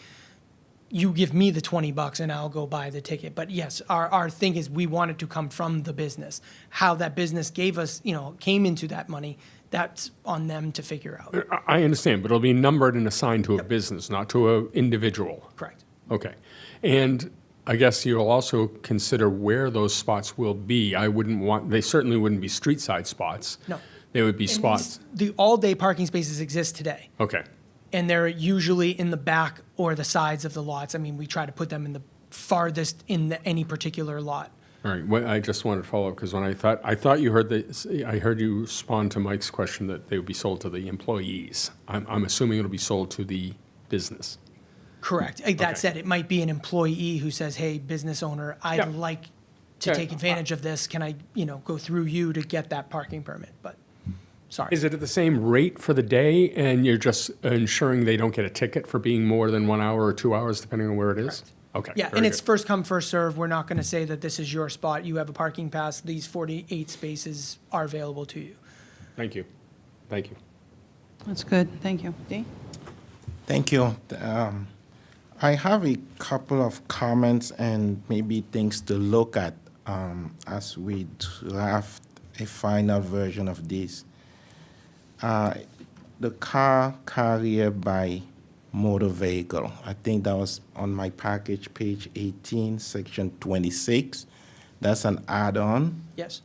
you give me the $20 and I'll go buy the ticket. But yes, our thing is we want it to come from the business. How that business gave us, came into that money, that's on them to figure out. I understand, but it'll be numbered and assigned to a business, not to an individual. Correct. Okay. And I guess you'll also consider where those spots will be. They certainly wouldn't be street side spots. No. They would be And spots. the all-day parking spaces exist today. Okay. And they're usually in the back or the sides of the lots. I mean, we try to put them in the farthest in any particular lot. All right. Well, I just wanted to follow up because when I thought you heard I heard you respond to Mike's question that they would be sold to the employees. I'm assuming it'll be sold to the business. Correct. That said, it might be an employee who says, hey, business owner, I'd Yeah. like to Yeah. take advantage of this. Can I, go through you to get that parking permit? But, sorry. Is it at the same rate for the day and you're just ensuring they don't get a ticket for being more than 1 hour or 2 hours, depending on where it is? Correct. Okay. Yeah, very and it's good. first come, first serve. We're not going to say that this is your spot. You have a parking pass. These 48 spaces are available to you. Thank you. Thank you. That's good, thank you. Dean? Thank you. I have a couple of comments and maybe things to look at as we draft a final version of this. The car carrier by motor vehicle. I think that was on my package, page 18, section 26. That's an add-on. Yes.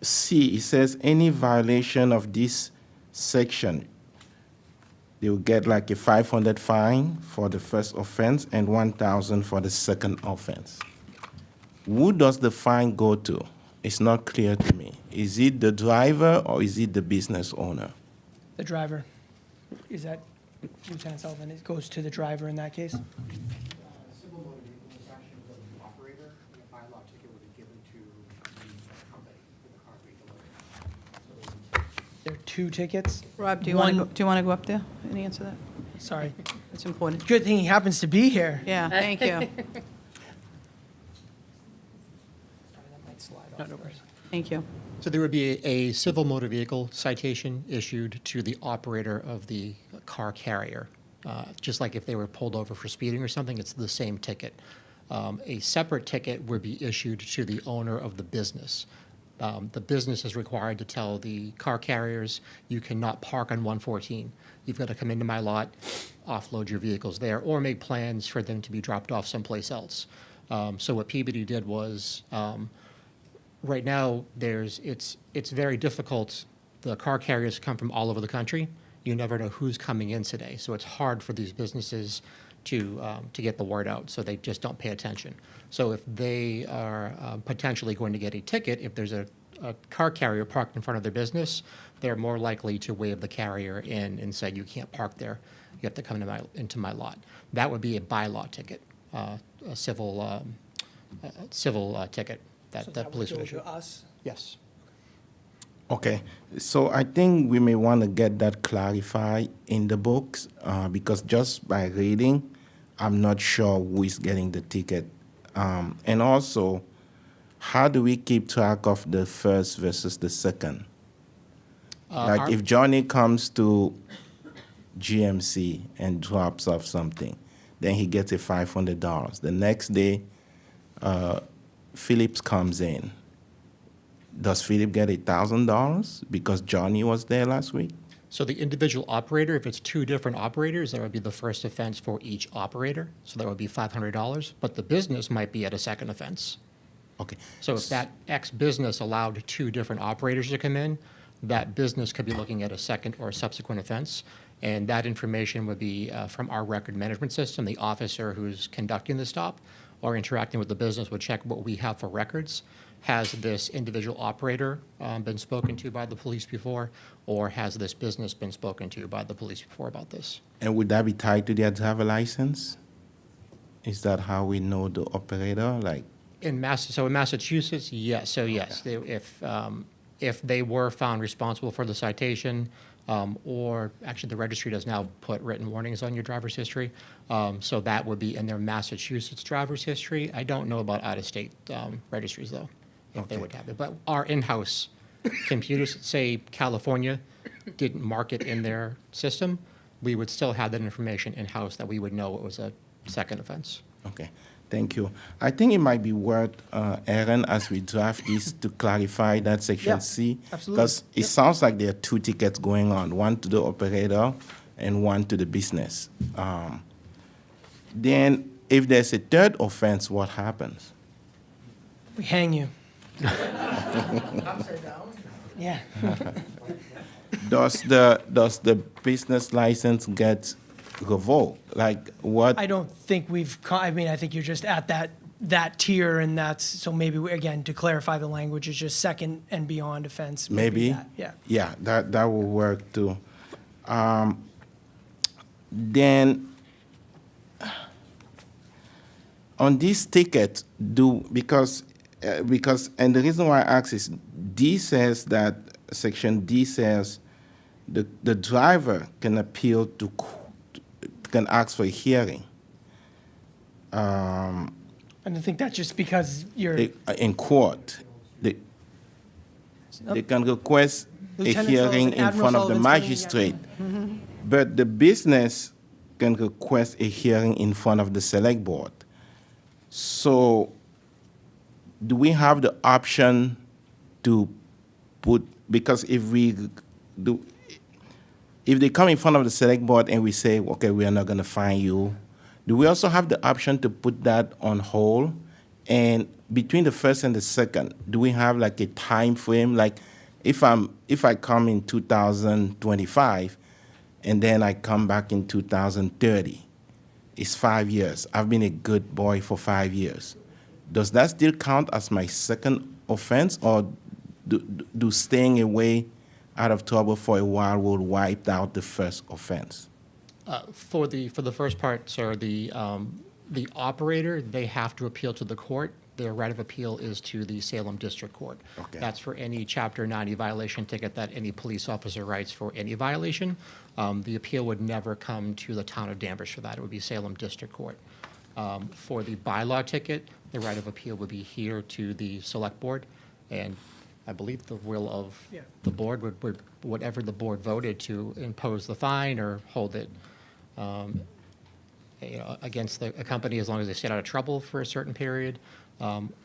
C, it says any violation of this section, they will get like a 500 fine for the first offense and 1,000 for the second offense. Who does the fine go to? It's not clear to me. Is it the driver or is it the business owner? The driver. Is that Lieutenant Sullivan? It goes to the driver in that case? Civil motor vehicle infraction goes to the operator, and a bylaw ticket would be given to the company for the car being delivered. There are 2 tickets? Rob, do you want One- to go up there and answer that? Sorry. It's important. Good thing he happens to be here. Yeah, thank you. No, no worries. Thank you. So there would be a civil motor vehicle citation issued to the operator of the car carrier. Just like if they were pulled over for speeding or something, it's the same ticket. A separate ticket would be issued to the owner of the business. The business is required to tell the car carriers, you cannot park on 114. You've got to come into my lot, offload your vehicles there, or make plans for them to be dropped off someplace else. So what Peabody did was, right now, it's very difficult. The car carriers come from all over the country. You never know who's coming in today. So it's hard for these businesses to get the word out, so they just don't pay attention. So if they are potentially going to get a ticket, if there's a car carrier parked in front of their business, they're more likely to wave the carrier in and say, you can't park there. You have to come into my lot. That would be a bylaw ticket, a civil ticket that the police would issue. us? Yes. Okay, so I think we may want to get that clarified in the books because just by reading, I'm not sure who is getting the ticket. And also, how do we keep track of the first versus the second? Like if Johnny comes to GMC and drops off something, then he gets a $500. The next day, Phillips comes in. Does Philip get $1,000 because Johnny was there last week? So the individual operator, if it's 2 different operators, that would be the first offense for each operator. So that would be $500. But the business might be at a second offense. Okay. So if that X business allowed 2 different operators to come in, that business could be looking at a second or subsequent offense. And that information would be from our record management system. The officer who's conducting the stop or interacting with the business would check what we have for records. Has this individual operator been spoken to by the police before, or has this business been spoken to by the police before about this? And would that be tied to their driver license? Is that how we know the operator? Like, In Massachusetts, yes. So yes, if they were found responsible for the citation, or actually the registry does now put written warnings on your driver's history, so that would be in their Massachusetts driver's history. I don't know about out-of-state registries though, if they would have it. But our in-house computers, say California didn't mark it in their system, we would still have that information in-house that we would know it was a second offense. okay, thank you. I think it might be worth, Aaron, as we draft this, to clarify that section Yeah, C. absolutely. Because it sounds like there are 2 tickets going on, one to the operator and one to the business. Then, if there's a third offense, what happens? We hang you. Yeah. Does the business license get revoked? Like what? I don't think I mean, I think you're just at that tier, and so maybe, again, to clarify the language, is just second and beyond offense. Maybe. That, yeah. Yeah, that will work too. Then on this ticket, because and the reason why I ask is D says that section D says the driver can appeal can ask for a hearing. And I think that's just because you're. In court. They can request Lieutenant a hearing Sullivan, in front of the Admiral Sullivan's coming magistrate. But the business can request a hearing in front of the select board. So do we have the option to put, because if we do, if they come in front of the select board and we say, okay, we are not going to fine you, do we also have the option to put that on hold? And between the first and the second, do we have like a time frame? Like if I come in 2025 and then I come back in 2030, it's 5 years. I've been a good boy for 5 years. Does that still count as my second offense, or do staying away out of trouble for a while will wipe out the first offense? For the first part, sir, the operator, they have to appeal to the court. Their right of appeal is to the Salem District Court. Okay. That's for any Chapter 90 violation ticket that any police officer writes for any violation. The appeal would never come to the town of Danvers for that. It would be Salem District Court. For the bylaw ticket, the right of appeal would be here to the select board. And I believe the will of the board would whatever the board voted to impose the fine or hold it against a company as long as they stay out of trouble for a certain period,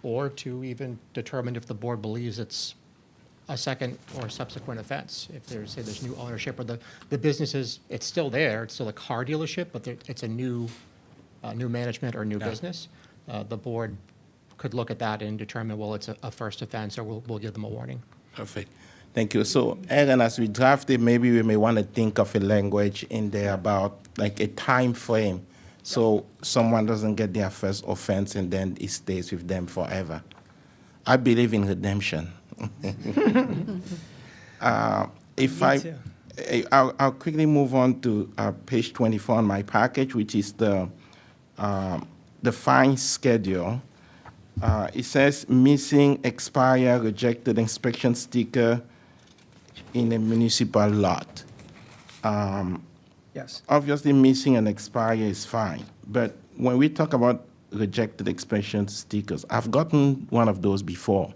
or to even determine if the board believes it's a second or subsequent offense. If there's new ownership, or the business it's still there, it's still a car dealership, but it's a new management or new business, the board could look at that and determine, well, it's a first offense, or we'll give them a warning. Perfect. Thank you. So, Aaron, as we draft it, maybe we may want to think of a language in there about like a time frame, so someone doesn't get their first offense and then it stays with them forever. I believe in redemption. I'll quickly move on to page 24 on my package, which is the fine schedule. It says missing, expire, rejected inspection sticker in a municipal lot. Yes. Obviously, missing and expire is fine, but when we talk about rejected inspection stickers, I've gotten one of those before,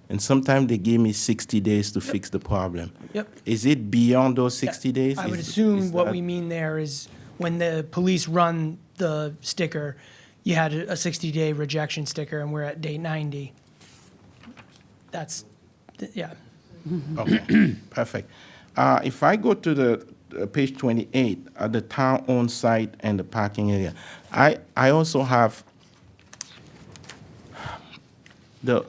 and sometimes they give me 60 days to fix the problem. Yep. Is it beyond those 60 days? I would Is assume what that- we mean there is when the police run the sticker, you had a 60-day rejection sticker, and we're at day 90. That's, yeah. Okay, perfect. If I go to the page 28, the town-owned site and the parking area, I also have the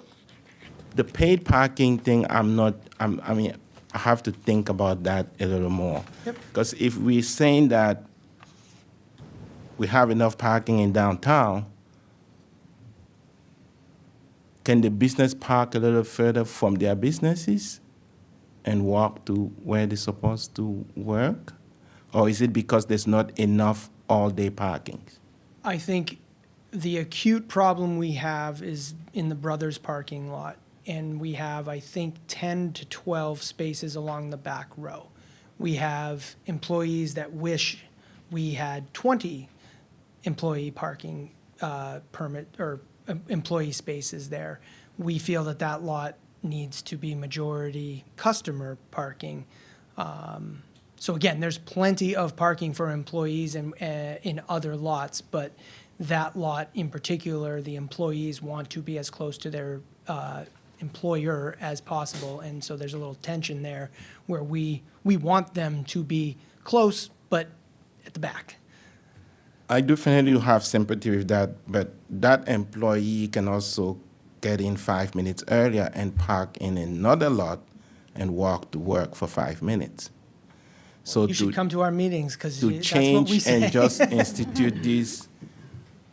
paid parking thing. I mean, I have to think about that a little more. Because if we're saying that we have enough parking in downtown, can the business park a little further from their businesses and walk to where they're supposed to work? Or is it because there's not enough all-day parking? I think the acute problem we have is in the Brothers parking lot, and we have, I think, 10 to 12 spaces along the back row. We have employees that wish we had 20 employee parking permit or employee spaces there. We feel that that lot needs to be majority customer parking. So again, there's plenty of parking for employees in other lots, but that lot in particular, the employees want to be as close to their employer as possible, and so there's a little tension there where we want them to be close, but at the back. I definitely have sympathy with that, but that employee can also get in 5 minutes earlier and park in another lot and walk to work for 5 minutes. So You should come to our meetings, because to that's what we change say. and just institute this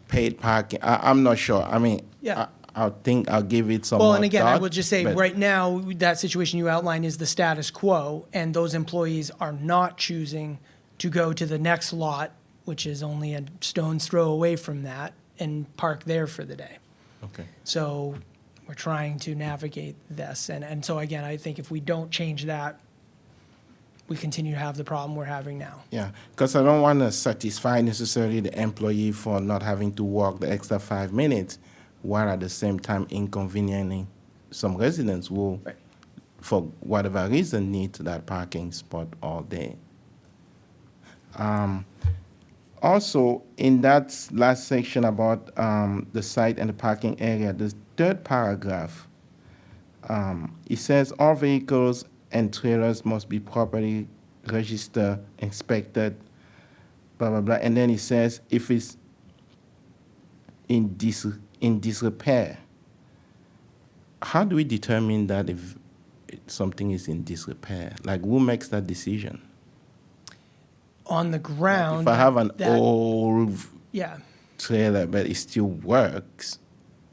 paid parking, I'm not sure. I mean, Yeah. I'll think I'll give it some Well, more and again, I thought, will just say, but- right now, that situation you outlined is the status quo, and those employees are not choosing to go to the next lot, which is only a stone's throw away from that, and park there for the day. Okay. So we're trying to navigate this, and so again, I think if we don't change that, we continue to have the problem we're having now. Yeah, because I don't want to satisfy necessarily the employee for not having to walk the extra 5 minutes, while at the same time inconveniencing some residents who, Right. for whatever reason, need that parking spot all day. Also, in that last section about the site and the parking area, the third paragraph, it says all vehicles and trailers must be properly registered, inspected, blah, blah, blah. And then it says if it's in disrepair. How do we determine that if something is in disrepair? Like, who makes that decision? On the ground. If I have an that- old Yeah. trailer, but it still works,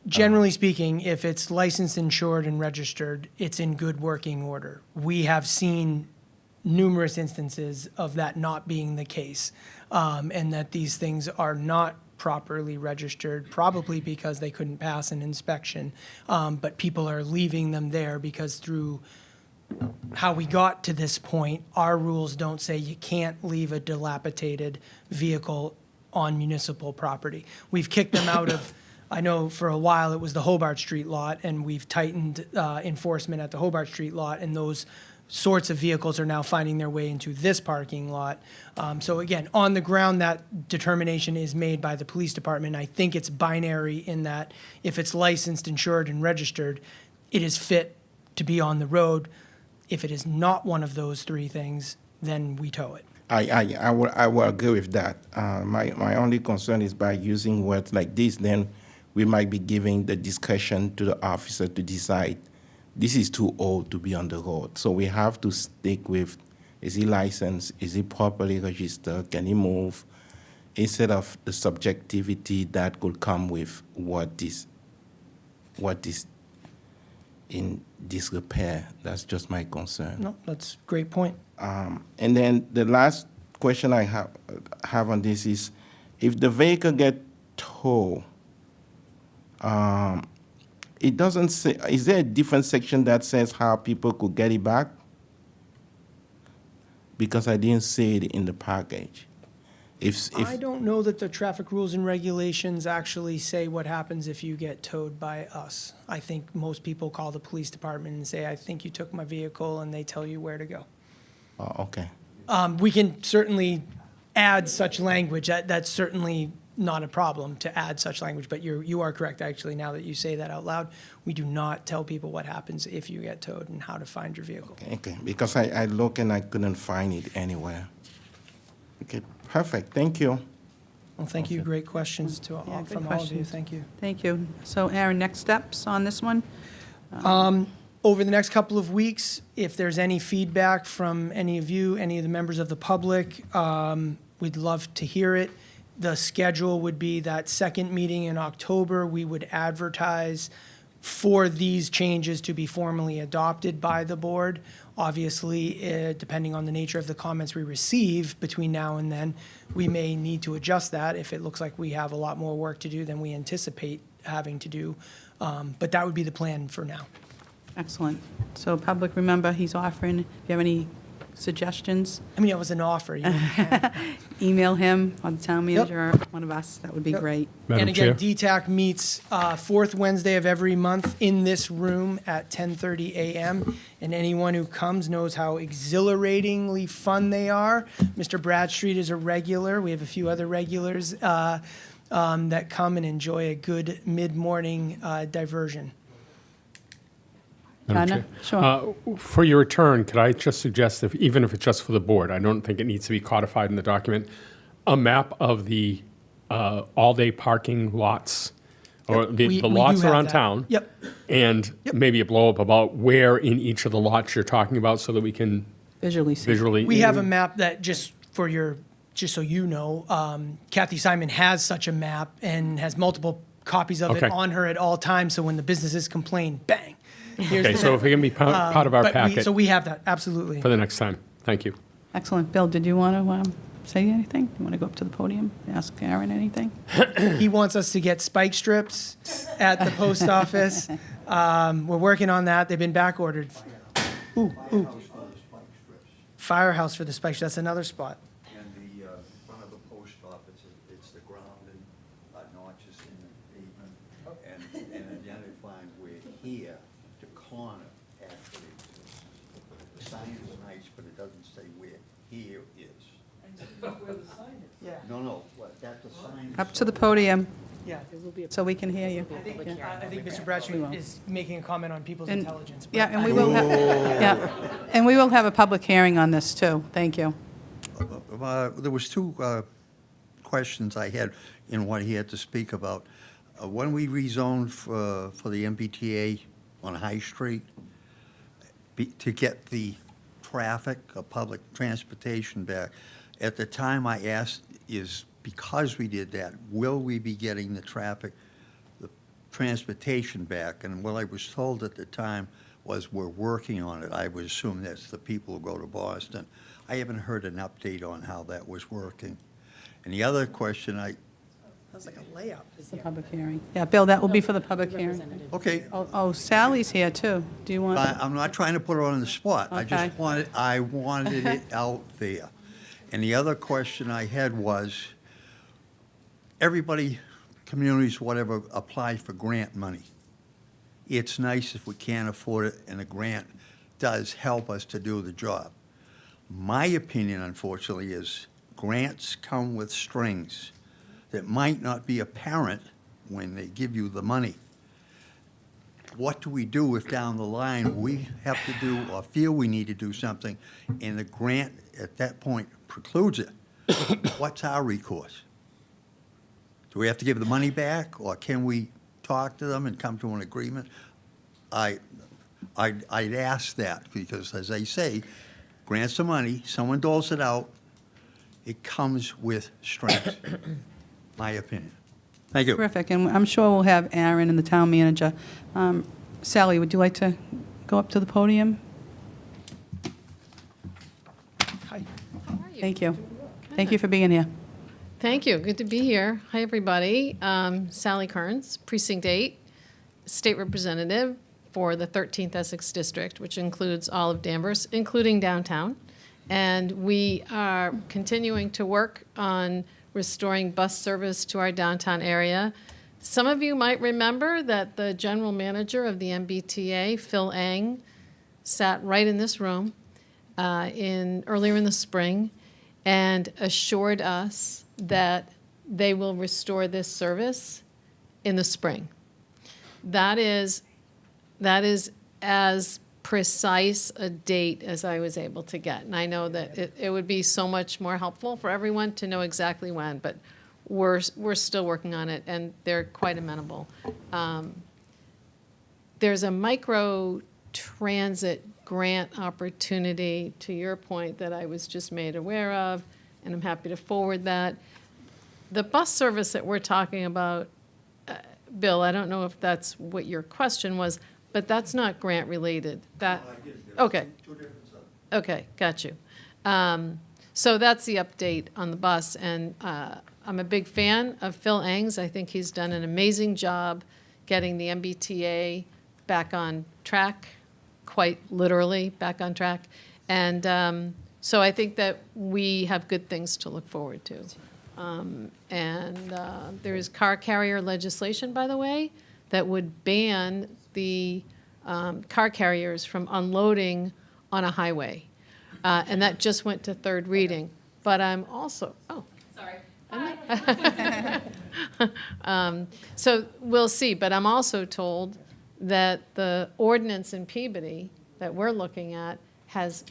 Generally speaking, if it's licensed, insured, and registered, it's in good working order. We have seen numerous instances of that not being the case, and that these things are not properly registered, probably because they couldn't pass an inspection, but people are leaving them there because through how we got to this point, our rules don't say you can't leave a dilapidated vehicle on municipal property. We've kicked them out of, I know for a while it was the Hobart Street lot, and we've tightened enforcement at the Hobart Street lot, and those sorts of vehicles are now finding their way into this parking lot. So again, on the ground, that determination is made by the police department. I think it's binary in that if it's licensed, insured, and registered, it is fit to be on the road. If it is not one of those three things, then we tow it. I will agree with that. My only concern is by using words like this, then we might be giving the discretion to the officer to decide this is too old to be on the road. So we have to stick with, is he licensed? Is he properly registered? Can he move? Instead of the subjectivity that could come with what is in disrepair. That's just my concern. No, that's a great point. And then the last question I have on this is, if the vehicle get towed, it doesn't say, is there a different section that says how people could get it back? Because I didn't see it in the package. I don't know that the traffic rules and regulations actually say what happens if you get towed by us. I think most people call the police department and say, I think you took my vehicle, and they tell you where to go. Oh, okay. We can certainly add such language. That's certainly not a problem to add such language, but you are correct, actually, now that you say that out loud. We do not tell people what happens if you get towed and how to find your vehicle. Okay, because I looked and I couldn't find it anywhere. Okay, perfect, thank you. Well, thank you. Great questions to all, Yeah, good from all of you. questions. Thank you. Thank you. So Aaron, next steps on this one? Over the next couple of weeks, if there's any feedback from any of you, any of the members of the public, we'd love to hear it. The schedule would be that second meeting in October. We would advertise for these changes to be formally adopted by the board. Obviously, depending on the nature of the comments we receive between now and then, we may need to adjust that if it looks like we have a lot more work to do than we anticipate having to do. But that would be the plan for now. Excellent. So public, remember, he's offering, if you have any suggestions, I mean, it was an offer. You know. email him, or the town manager, or one of us. That would be Yep. great. Madam And again, Chair? DTAC meets fourth Wednesday of every month in this room at 10:30 a.m. And anyone who comes knows how exhilaratingly fun they are. Mr. Bradstreet is a regular. We have a few other regulars that come and enjoy a good mid-morning diversion. Madam Donna? Chair? Sure. For your return, could I just suggest, even if it's just for the board, I don't think it needs to be codified in the document, a map of the all-day parking lots, or We the do lots have around that. town? Yep. And maybe a blow-up about where in each of the lots you're talking about, so that we can Visually see. visually. We have a map that, just so you know, Kathy Simon has such a map and has multiple copies of Okay. it on her at all times, so when the businesses complain, bang. Here's Okay, the so map. if it can be part of our But packet So we have that, absolutely. for the next time. Thank you. Excellent. Bill, did you want to say anything? You want to go up to the podium, ask Aaron anything? He wants us to get spike strips at the post office. We're working on that. They've been back ordered. Ooh. Firehouse for the spike strips. That's another spot. And the front of the post office, it's the ground and notches in the pavement, and identifying where here, the corner actually is. The sign is nice, but it doesn't say where here is. Yeah. No, what, that's the sign. Up to the podium. Yeah. so we can hear you. I think Mr. Bradstreet is making a comment on people's And- intelligence. but Yeah, and we I- will have, yeah, and we will have a public hearing on this, too. Thank you. There was two questions I had in what he had to speak about. When we rezoned for the MBTA on High Street, to get the traffic, public transportation back, at the time I asked is, because we did that, will we be getting the traffic, the transportation back? And what I was told at the time was, we're working on it. I would assume that's the people who go to Boston. I haven't heard an update on how that was working. And the other question Sounds like a layup. It's the public hearing. Yeah, Bill, that will be for the public hearing. okay, Oh, Sally's here, too. Do you want? I'm not trying to put her on the spot. I Okay. just wanted it out there. And the other question I had was, everybody, communities, whatever, apply for grant money. It's nice if we can't afford it, and a grant does help us to do the job. My opinion, unfortunately, is grants come with strings that might not be apparent when they give you the money. What do we do if down the line we have to do or feel we need to do something and the grant at that point precludes it? What's our recourse? Do we have to give the money back, or can we talk to them and come to an agreement? I'd ask that, because as I say, grants of money, someone doles it out, it comes with strings, my opinion. Thank you. Terrific, and I'm sure we'll have Aaron and the town manager. Sally, would you like to go up to the podium? Hi. Thank you. Thank you for being here. Thank you. Good to be here. Hi, everybody. Sally Kearns, Precinct 8, State Representative for the 13th Essex District, which includes all of Danvers, including downtown. And we are continuing to work on restoring bus service to our downtown area. Some of you might remember that the general manager of the MBTA, Phil Eng, sat right in this room earlier in the spring and assured us that they will restore this service in the spring. That is as precise a date as I was able to get. And I know that it would be so much more helpful for everyone to know exactly when, but we're still working on it, and they're quite amenable. There's a micro transit grant opportunity, to your point, that I was just made aware of, and I'm happy to forward that. The bus service that we're talking about, Bill, I don't know if that's what your question was, but that's not grant related. Okay. Okay, got you. So that's the update on the bus, and I'm a big fan of Phil Eng's. I think he's done an amazing job getting the MBTA back on track, quite literally back on track. And so I think that we have good things to look forward to. There is car carrier legislation, by the way, that would ban the car carriers from unloading on a highway. And that just went to third reading. But I'm also, sorry. So we'll see. But I'm also told that the ordinance in Peabody that we're looking at has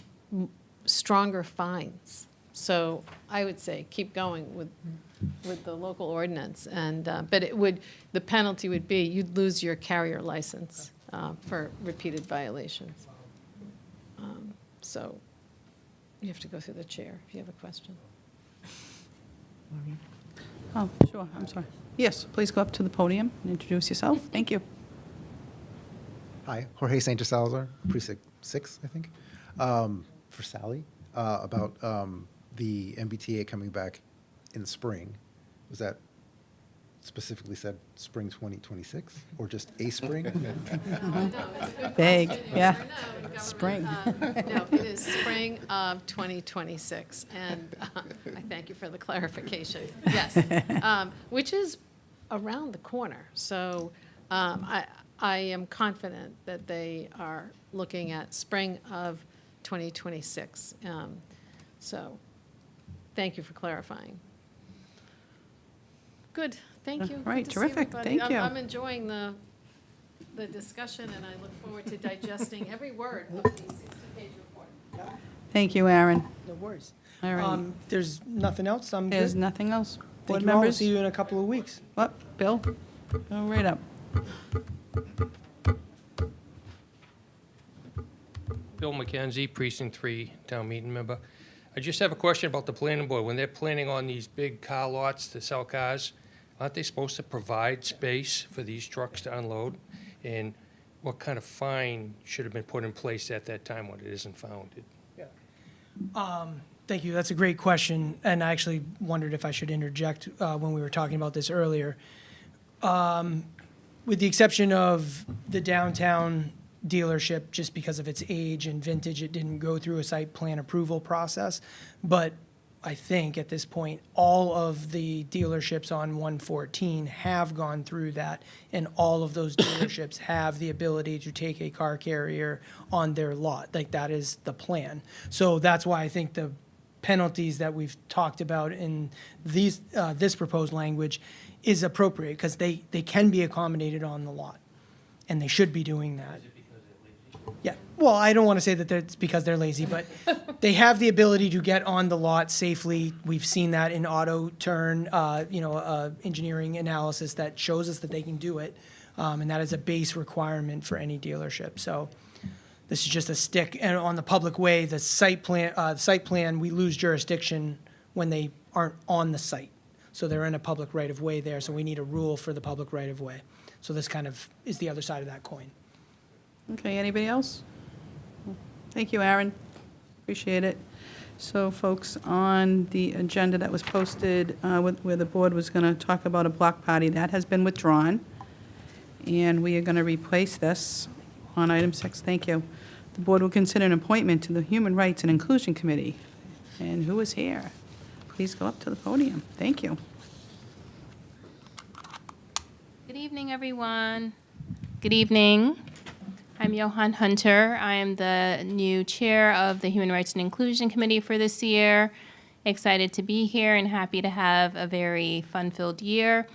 stronger fines. So I would say keep going with the local ordinance. And but the penalty would be you'd lose your carrier license for repeated violations. So you have to go through the chair if you have a question. Oh, sure, I'm sorry. Yes, please go up to the podium and introduce yourself. Thank you. Hi, Jorge Sanchez Salazar, Precinct 6, I think. For Sally, about the MBTA coming back in the spring. Was that specifically said spring 2026, or just a spring? Vague, yeah. Spring. No, it is spring of 2026, and I thank you for the clarification. Yes, which is around the corner. So I am confident that they are looking at spring of 2026. So thank you for clarifying. Good, thank you. All right, Good to see terrific. everybody. Thank you. I'm enjoying the discussion, and I look forward to digesting every word of the 60-page report. Thank you, Aaron. No worries. All right. There's nothing else, I'm There's good. nothing else? Thank Board you all, members? see you in a couple of weeks. What, Bill? Go right up. Bill McKenzie, Precinct 3, Town Meeting Member. I just have a question about the planning board. When they're planning on these big car lots to sell cars, aren't they supposed to provide space for these trucks to unload? And what kind of fine should have been put in place at that time when it isn't found? Thank you, that's a great question, and I actually wondered if I should interject when we were talking about this earlier. With the exception of the downtown dealership, just because of its age and vintage, it didn't go through a site plan approval process. But I think at this point, all of the dealerships on 114 have gone through that, and all of those dealerships have the ability to take a car carrier on their lot. Like, that is the plan. So that's why I think the penalties that we've talked about in these, this proposed language is appropriate, because they can be accommodated on the lot, and they should be doing that. Yeah, well, I don't want to say that it's because they're lazy, but they have the ability to get on the lot safely. We've seen that in auto turn, engineering analysis that shows us that they can do it. And that is a base requirement for any dealership. So this is just a stick. And on the public way, the site plan, we lose jurisdiction when they aren't on the site. So they're in a public right of way there. So we need a rule for the public right of way. So this kind of is the other side of that coin. Okay, anybody else? Thank you, Aaron. Appreciate it. So, folks, on the agenda that was posted where the board was going to talk about a block party, that has been withdrawn. And we are going to replace this on item 6. Thank you. The board will consider an appointment to the Human Rights and Inclusion Committee. And who is here? Please go up to the podium. Thank you. Good evening, everyone. Good evening. I'm Johan Hunter. I am the new chair of the Human Rights and Inclusion Committee for this year. Excited to be here and happy to have a very fun-filled year.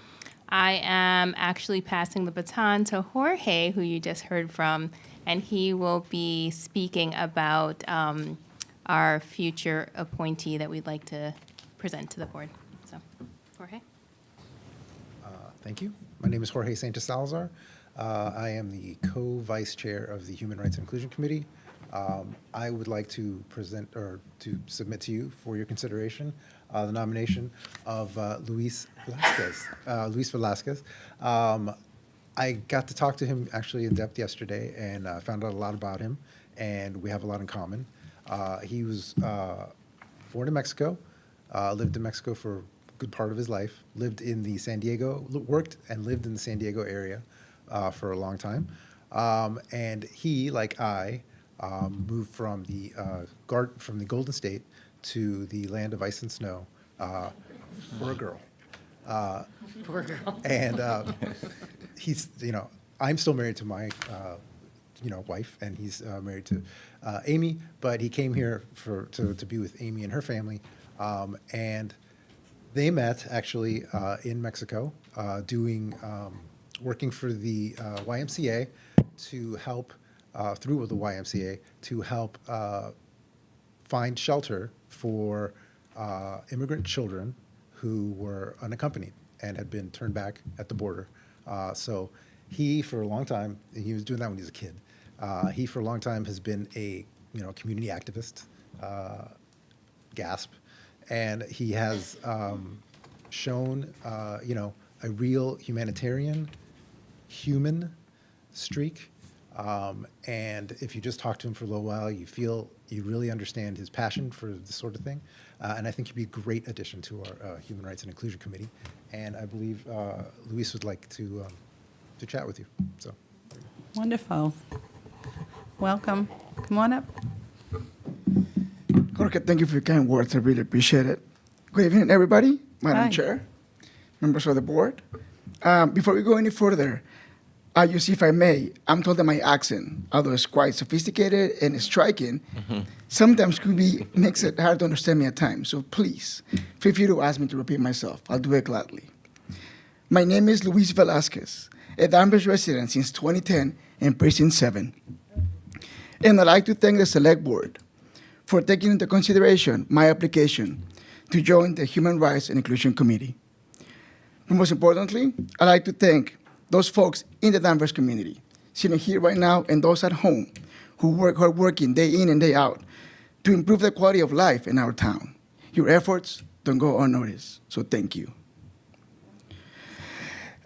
I am actually passing the baton to Jorge, who you just heard from, and he will be speaking about our future appointee that we'd like to present to the board. So, Jorge. Thank you. My name is Jorge Sanchez Salazar. I am the co-vice chair of the Human Rights and Inclusion Committee. I would like to present or to submit to you for your consideration the nomination of Luis Velasquez. I got to talk to him actually in depth yesterday and found out a lot about him, and we have a lot in common. He was born in Mexico, lived in Mexico for a good part of his life, worked and lived in the San Diego area for a long time. And he, like I, moved from the Golden State to the land of ice and snow for a girl. Poor girl. And he's, I'm still married to my, wife, and he's married to Amy, but he came here to be with Amy and her family. And they met actually in Mexico working for the YMCA to help, through the YMCA, to help find shelter for immigrant children who were unaccompanied and had been turned back at the border. So he, for a long time, he was doing that when he was a kid. He, for a long time, has been a community activist, gasp, and he has shown a real humanitarian, human streak. And if you just talk to him for a little while, you feel you really understand his passion for this sort of thing. And I think he'd be a great addition to our Human Rights and Inclusion Committee. And I believe Luis would like to chat with you. So, Wonderful. Welcome. Come on up. Jorge, thank you for your kind words. I really appreciate it. Good evening, everybody. Madam Hi. Chair, members of the board. Before we go any further, you see, if I may, I'm told that my accent, although it's quite sophisticated and striking, sometimes makes it hard to understand me at times. So please, feel free to ask me to repeat myself. I'll do it gladly. My name is Luis Velasquez, a Danvers resident since 2010 in Precinct 7. And I'd like to thank the Select Board for taking into consideration my application to join the Human Rights and Inclusion Committee. But most importantly, I'd like to thank those folks in the Danvers community, sitting here right now, and those at home who are working day in and day out to improve the quality of life in our town. Your efforts don't go unnoticed, so thank you.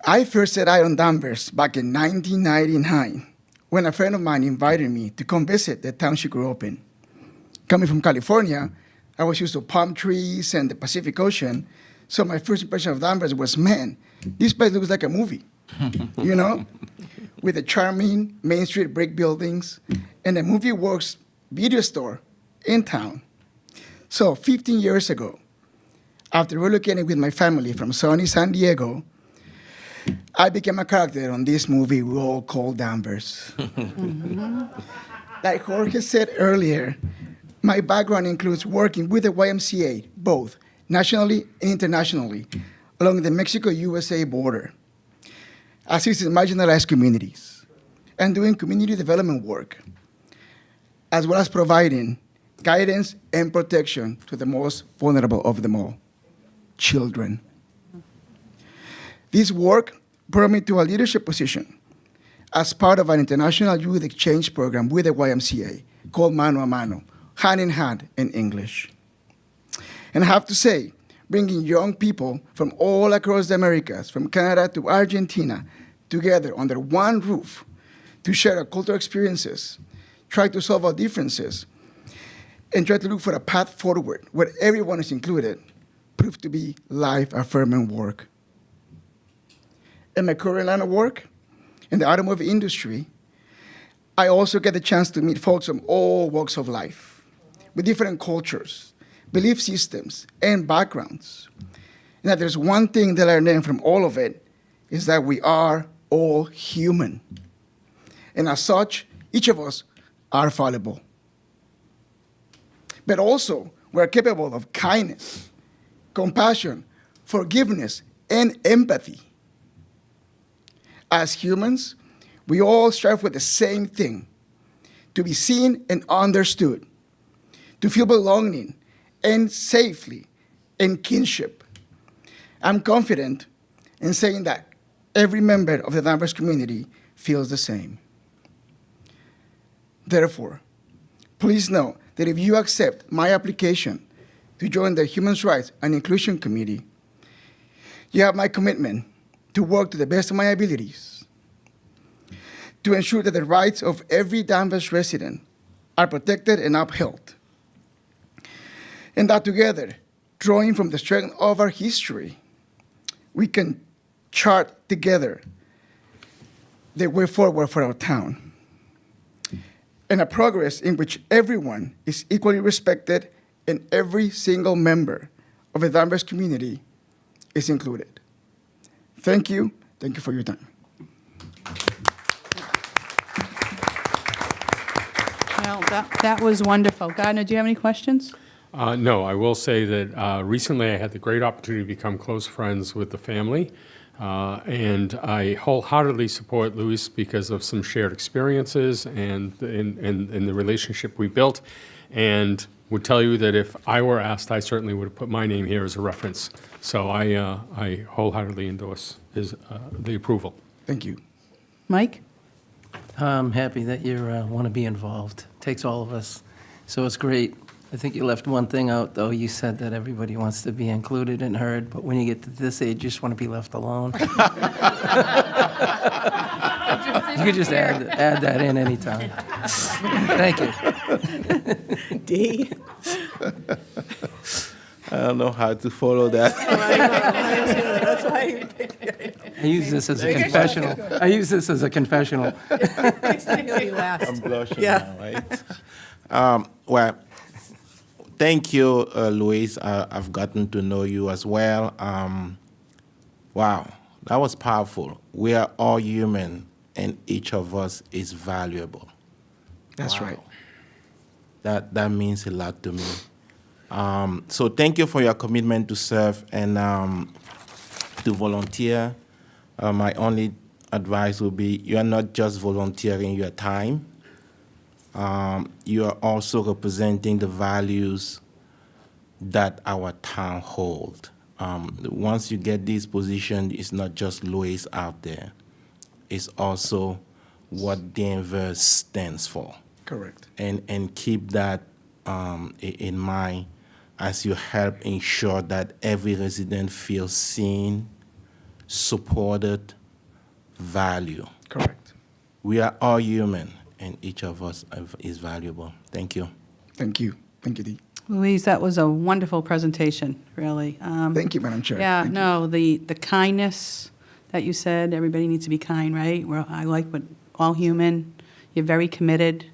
I first set eye on Danvers back in 1999 when a friend of mine invited me to come visit the town she grew up in. Coming from California, I was used to palm trees and the Pacific Ocean, so my first impression of Danvers was, man, this place looks like a movie, you know? With the charming Main Street brick buildings and the Movie Works video store in town. So 15 years ago, after relocating with my family from sunny San Diego, I became a character on this movie we all call Danvers. Like Jorge said earlier, my background includes working with the YMCA, both nationally and internationally, along the Mexico-USA border, assisting marginalized communities, and doing community development work, as well as providing guidance and protection to the most vulnerable of them all, children. This work brought me to a leadership position as part of an international youth exchange program with the YMCA called Mano a Mano, hand in hand in English. And I have to say, bringing young people from all across the Americas, from Canada to Argentina, together under one roof to share our cultural experiences, try to solve our differences, and try to look for a path forward where everyone is included, proved to be life-affirming work. In my current line of work, in the automotive industry, I also get the chance to meet folks from all walks of life, with different cultures, belief systems, and backgrounds. And that there's one thing that I learned from all of it, is that we are all human. And as such, each of us are fallible. But also, we're capable of kindness, compassion, forgiveness, and empathy. As humans, we all strive for the same thing, to be seen and understood, to feel belonging and safely and kinship. I'm confident in saying that every member of the Danvers community feels the same. Therefore, please know that if you accept my application to join the Human Rights and Inclusion Committee, you have my commitment to work to the best of my abilities to ensure that the rights of every Danvers resident are protected and upheld. And that together, drawing from the strength of our history, we can chart together the way forward for our town, and a progress in which everyone is equally respected and every single member of the Danvers community is included. Thank you for your time. Well, that was wonderful. Gardner, do you have any questions? No, I will say that recently I had the great opportunity to become close friends with the family, and I wholeheartedly support Luis because of some shared experiences and the relationship we built, and would tell you that if I were asked, I certainly would have put my name here as a reference. So I wholeheartedly endorse the approval. Thank you. Mike? I'm happy that you want to be involved. Takes all of us, so it's great. I think you left one thing out, though. You said that everybody wants to be included and heard, but when you get to this age, you just want to be left alone. You could just add that in anytime. Thank you. D? I don't know how to follow that. That's why. I use this as a confessional. Next time he'll be last. I'm blushing Yeah. now, right? Well, thank you, Luis. I've gotten to know you as well. Wow, that was powerful. We are all human, and each of us is valuable. That's Wow. right. That means a lot to me. So thank you for your commitment to serve and to volunteer My only advice would be you are not just volunteering your time, you are also representing the values that our town hold. Once you get this position, it's not just Louis out there. It's also what Danvers stands for. Correct. And keep that in mind as you help ensure that every resident feels seen, supported, valued. Correct. We are all human, and each of us is valuable. Thank you. Thank you. Thank you, Dee. Louise, that was a wonderful presentation, really. Thank you, Madam Chair. Yeah, Thank you. no, the kindness that you said, everybody needs to be kind, right? Well, I like what, all human, you're very committed.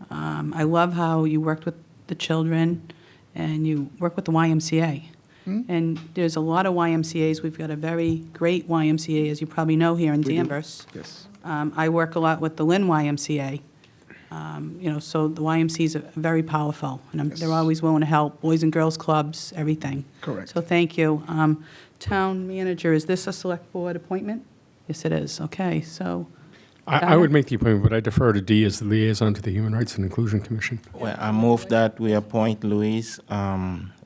I love how you worked with the children, and you work with the YMCA. And there's a lot of YMCAs. We've got a very great YMCA, as you probably know, here in We do. Danvers. Yes. I work a lot with the Lynn YMCA. So the YMCs are very powerful, and they're always willing to help, Boys and Girls Clubs, everything. Correct. So thank you. Town manager, is this a select board appointment? Yes, it is. Okay, so. I would make the appointment, but I defer to Dee as the liaison to the Human Rights and Inclusion Commission. Well, I move that we appoint Luis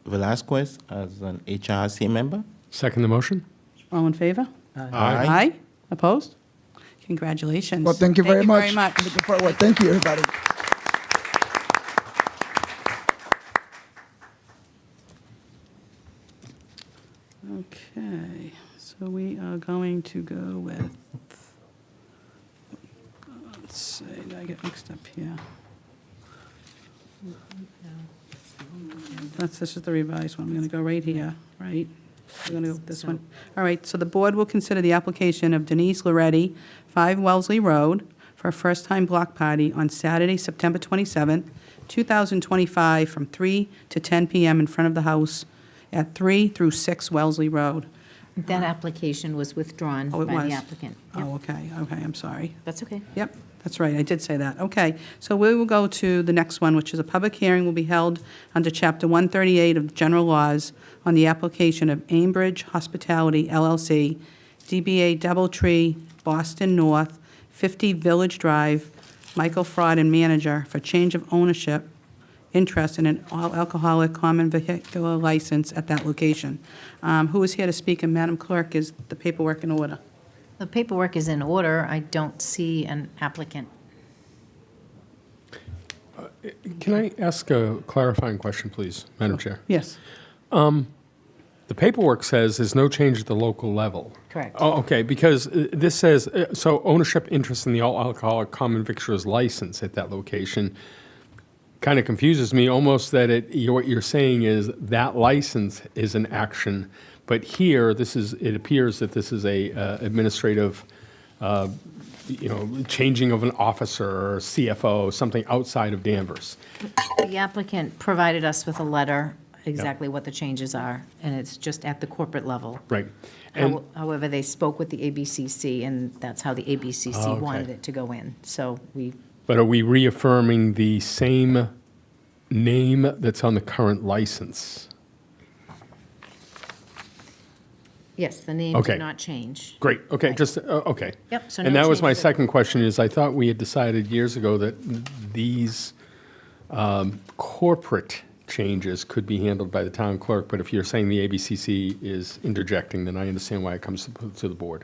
Velasquez as an HRC member. Second the motion? All in favor? Aye. Aye? Opposed? Congratulations. Well, thank you very much. Very much. Looking forward. Thank you, everybody. Okay, so we are going to go with, let's see, did I get mixed up here? This is the revised one. I'm going to go right here, right? We're going to go with this one. All right, so the board will consider the application of Denise Loretti, 5 Wellesley Road, for a first-time block party on Saturday, September 27th, 2025, from 3 to 10 p.m. in front of the house at 3 through 6 Wellesley Road. That application was withdrawn Oh, it by was? the applicant. Yep. Oh, okay, I'm sorry. That's okay. Yep, that's right, I did say that. Okay, so we will go to the next one, which is a public hearing will be held under Chapter 138 of the General Laws on the application of Ambridge Hospitality LLC, DBA Doubletree, Boston North, 50 Village Drive, Michael Frodden, manager, for change of ownership interest in an all-alcoholic common vehicular license at that location. Who is here to speak? And Madam Clerk, is the paperwork in order? The paperwork is in order. I don't see an applicant. Can I ask a clarifying question, please, Madam Chair? Yes. The paperwork says there's no change at the local level. Correct. Oh, okay, because this says, so ownership interest in the all-alcoholic common victuals license at that location kind of confuses me, almost that what you're saying is that license is an action, but here, it appears that this is a administrative, changing of an officer or CFO, something outside of Danvers. The applicant provided us with a letter, exactly what the changes are, and it's just at the corporate level. Right. And However, they spoke with the ABCC, and that's how the ABCC Okay. wanted it to go in. So But are we reaffirming the same name that's on the current license? yes, the name Okay. did not change. Great, okay, just, okay. Yep, so And no that was my changes. second question, is I thought we had decided years ago that these corporate changes could be handled by the town clerk, but if you're saying the ABCC is interjecting, then I understand why it comes to the board.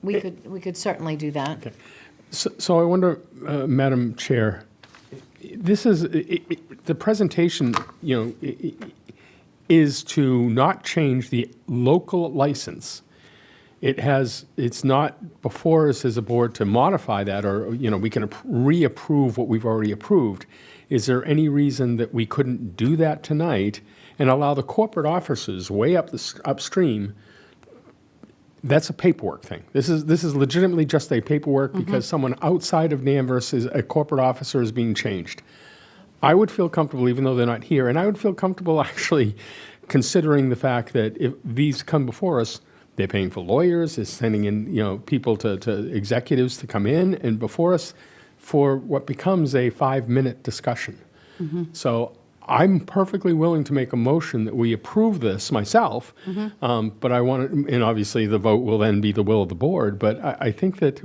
We could certainly do that. Okay. So I wonder, Madam Chair, this is, the presentation, is to not change the local license. It's not before us as a board to modify that, or, we can reapprove what we've already approved. Is there any reason that we couldn't do that tonight and allow the corporate officers way upstream? That's a paperwork thing. This is legitimately just a paperwork because someone outside of Danvers, a corporate officer, is being changed. I would feel comfortable, even though they're not here, and I would feel comfortable actually considering the fact that if these come before us, they're paying for lawyers, they're sending in people to executives to come in and before us for what becomes a 5-minute discussion. So I'm perfectly willing to make a motion that we approve this myself, but I want to, and obviously the vote will then be the will of the board, but I think that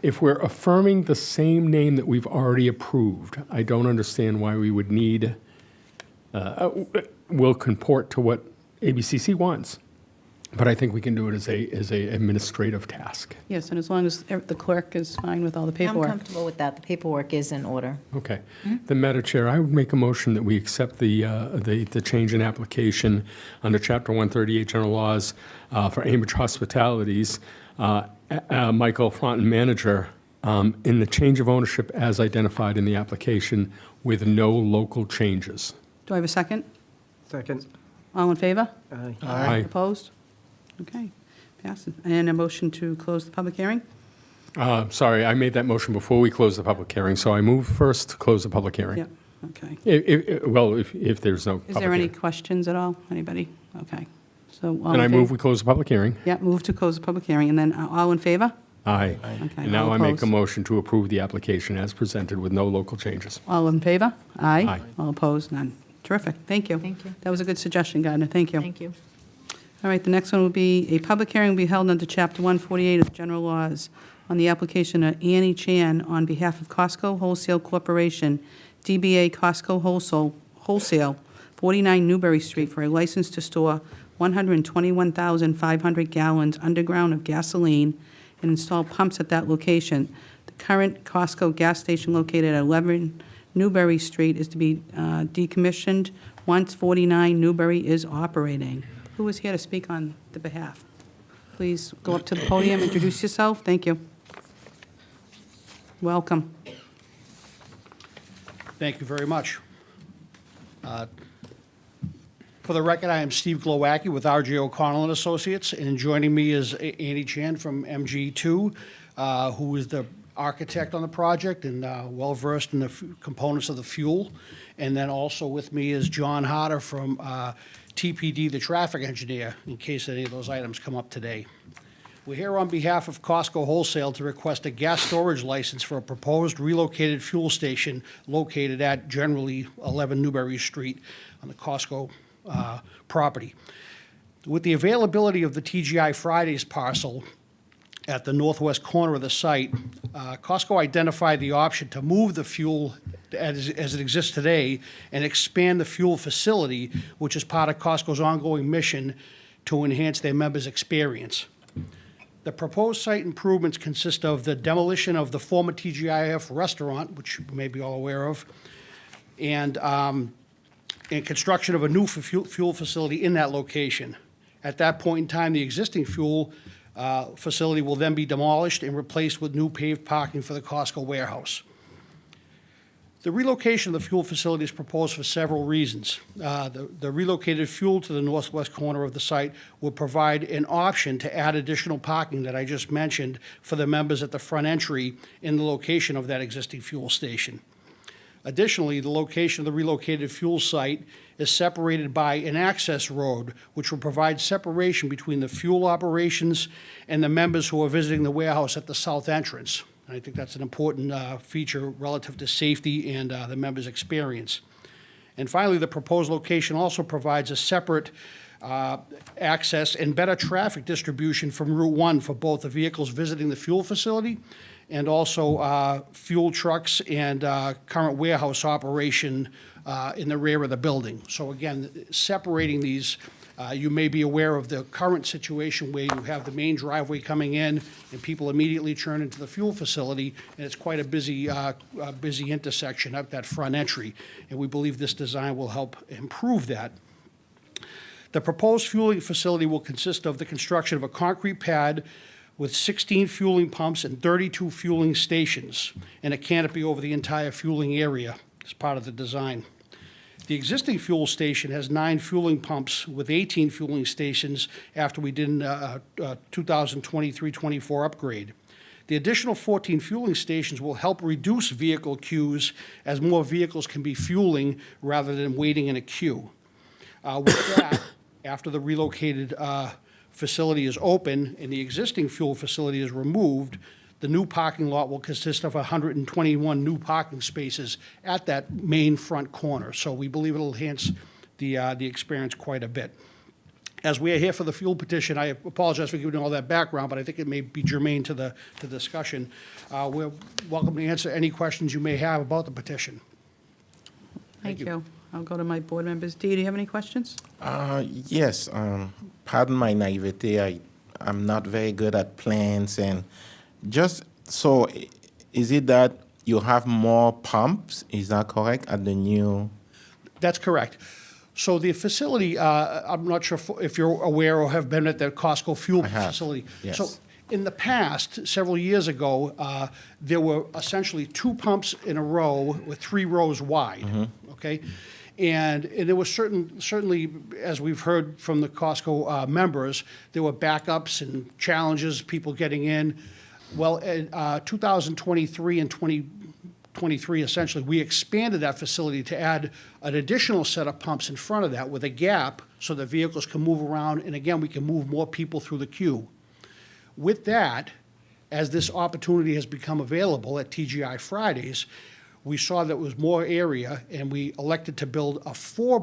if we're affirming the same name that we've already approved, I don't understand why we would need, will comport to what ABCC wants. But I think we can do it as a administrative task. Yes, and as long as the clerk is fine with all the I'm paperwork. comfortable with that. The paperwork is in order. Okay. Then, Madam Chair, I would make a motion that we accept the change in application under Chapter 138 General Laws for Ambridge Hospitalities, Michael Fronten, manager, in the change of ownership as identified in the application with no local changes. Do I have a second? Second. All in favor? Aye. Aye. Opposed? Okay, passes. And a motion to close the public hearing? Sorry, I made that motion before we closed the public hearing, so I move first to close the public hearing. Yep, okay. If there's no Is public there any hearing. questions at all? Anybody? Okay. So all And in I move favor? we close the public hearing. Yeah, move to close the public hearing, and then all in favor? Aye. Okay, And now all I make a opposed? motion to approve the application as presented with no local changes. All in favor? Aye. Aye. All opposed? None. Terrific, thank you. Thank you. That was a good suggestion, Gardner, thank you. Thank you. All right, the next one will be, a public hearing will be held under Chapter 148 of General Laws on the application of Annie Chan on behalf of Costco Wholesale Corporation, DBA Costco Wholesale, 49 Newbury Street, for a license to store 121,500 gallons underground of gasoline and install pumps at that location. The current Costco gas station located at 11 Newbury Street is to be decommissioned once 49 Newbury is operating. Who is here to speak on the behalf? Please go up to the podium, introduce yourself. Thank you. Welcome. Thank you very much. For the record, I am Steve Glowacki with R.J. O'Connell and Associates, and joining me is Annie Chan from MG2, who is the architect on the project and well-versed in the components of the fuel. And then also with me is John Harder from TPD, the traffic engineer, in case any of those items come up today. We're here on behalf of Costco Wholesale to request a gas storage license for a proposed relocated fuel station located at generally 11 Newbury Street on the Costco property. With the availability of the TGI Fridays parcel at the northwest corner of the site, Costco identified the option to move the fuel as it exists today and expand the fuel facility, which is part of Costco's ongoing mission to enhance their members' experience. The proposed site improvements consist of the demolition of the former TGIF restaurant, which you may be all aware of, and construction of a new fuel facility in that location. At that point in time, the existing fuel facility will then be demolished and replaced with new paved parking for the Costco warehouse. The relocation of the fuel facility is proposed for several reasons. The relocated fuel to the northwest corner of the site will provide an option to add additional parking that I just mentioned for the members at the front entry in the location of that existing fuel station. Additionally, the location of the relocated fuel site is separated by an access road, which will provide separation between the fuel operations and the members who are visiting the warehouse at the south entrance. And I think that's an important feature relative to safety and the members' experience. And finally, the proposed location also provides a separate access and better traffic distribution from Route 1 for both the vehicles visiting the fuel facility and also fuel trucks and current warehouse operation in the rear of the building. So again, separating these, you may be aware of the current situation where you have the main driveway coming in and people immediately turn into the fuel facility, and it's quite a busy intersection at that front entry. And we believe this design will help improve that. The proposed fueling facility will consist of the construction of a concrete pad with 16 fueling pumps and 32 fueling stations, and a canopy over the entire fueling area as part of the design. The existing fuel station has 9 fueling pumps with 18 fueling stations after we did a 2023-24 upgrade. The additional 14 fueling stations will help reduce vehicle queues as more vehicles can be fueling rather than waiting in a queue. With that, after the relocated facility is open and the existing fuel facility is removed, The new parking lot will consist of 121 new parking spaces at that main front corner. So we believe it'll enhance the experience quite a bit. As we are here for the fuel petition, I apologize for giving all that background, but I think it may be germane to the discussion. We're welcome to answer any questions you may have about the petition. Thank you. I'll go to my board members. Dee, do you have any questions? Yes, pardon my naivete. I'm not very good at plans. And just so, is it that you have more pumps? Is that correct at the new? That's correct. So the facility, I'm not sure if you're aware or have been at the Costco fuel facility. Yes. So in the past, several years ago, there were essentially 2 pumps in a row with 3 rows wide, okay? And there was certainly, as we've heard from the Costco members, there were backups and challenges, people getting in. Well, in 2023 and 2023, essentially, we expanded that facility to add an additional set of pumps in front of that with a gap so that vehicles can move around, and again, we can move more people through the queue. With that, as this opportunity has become available at TGI Fridays, we saw that was more area, and we elected to build a 4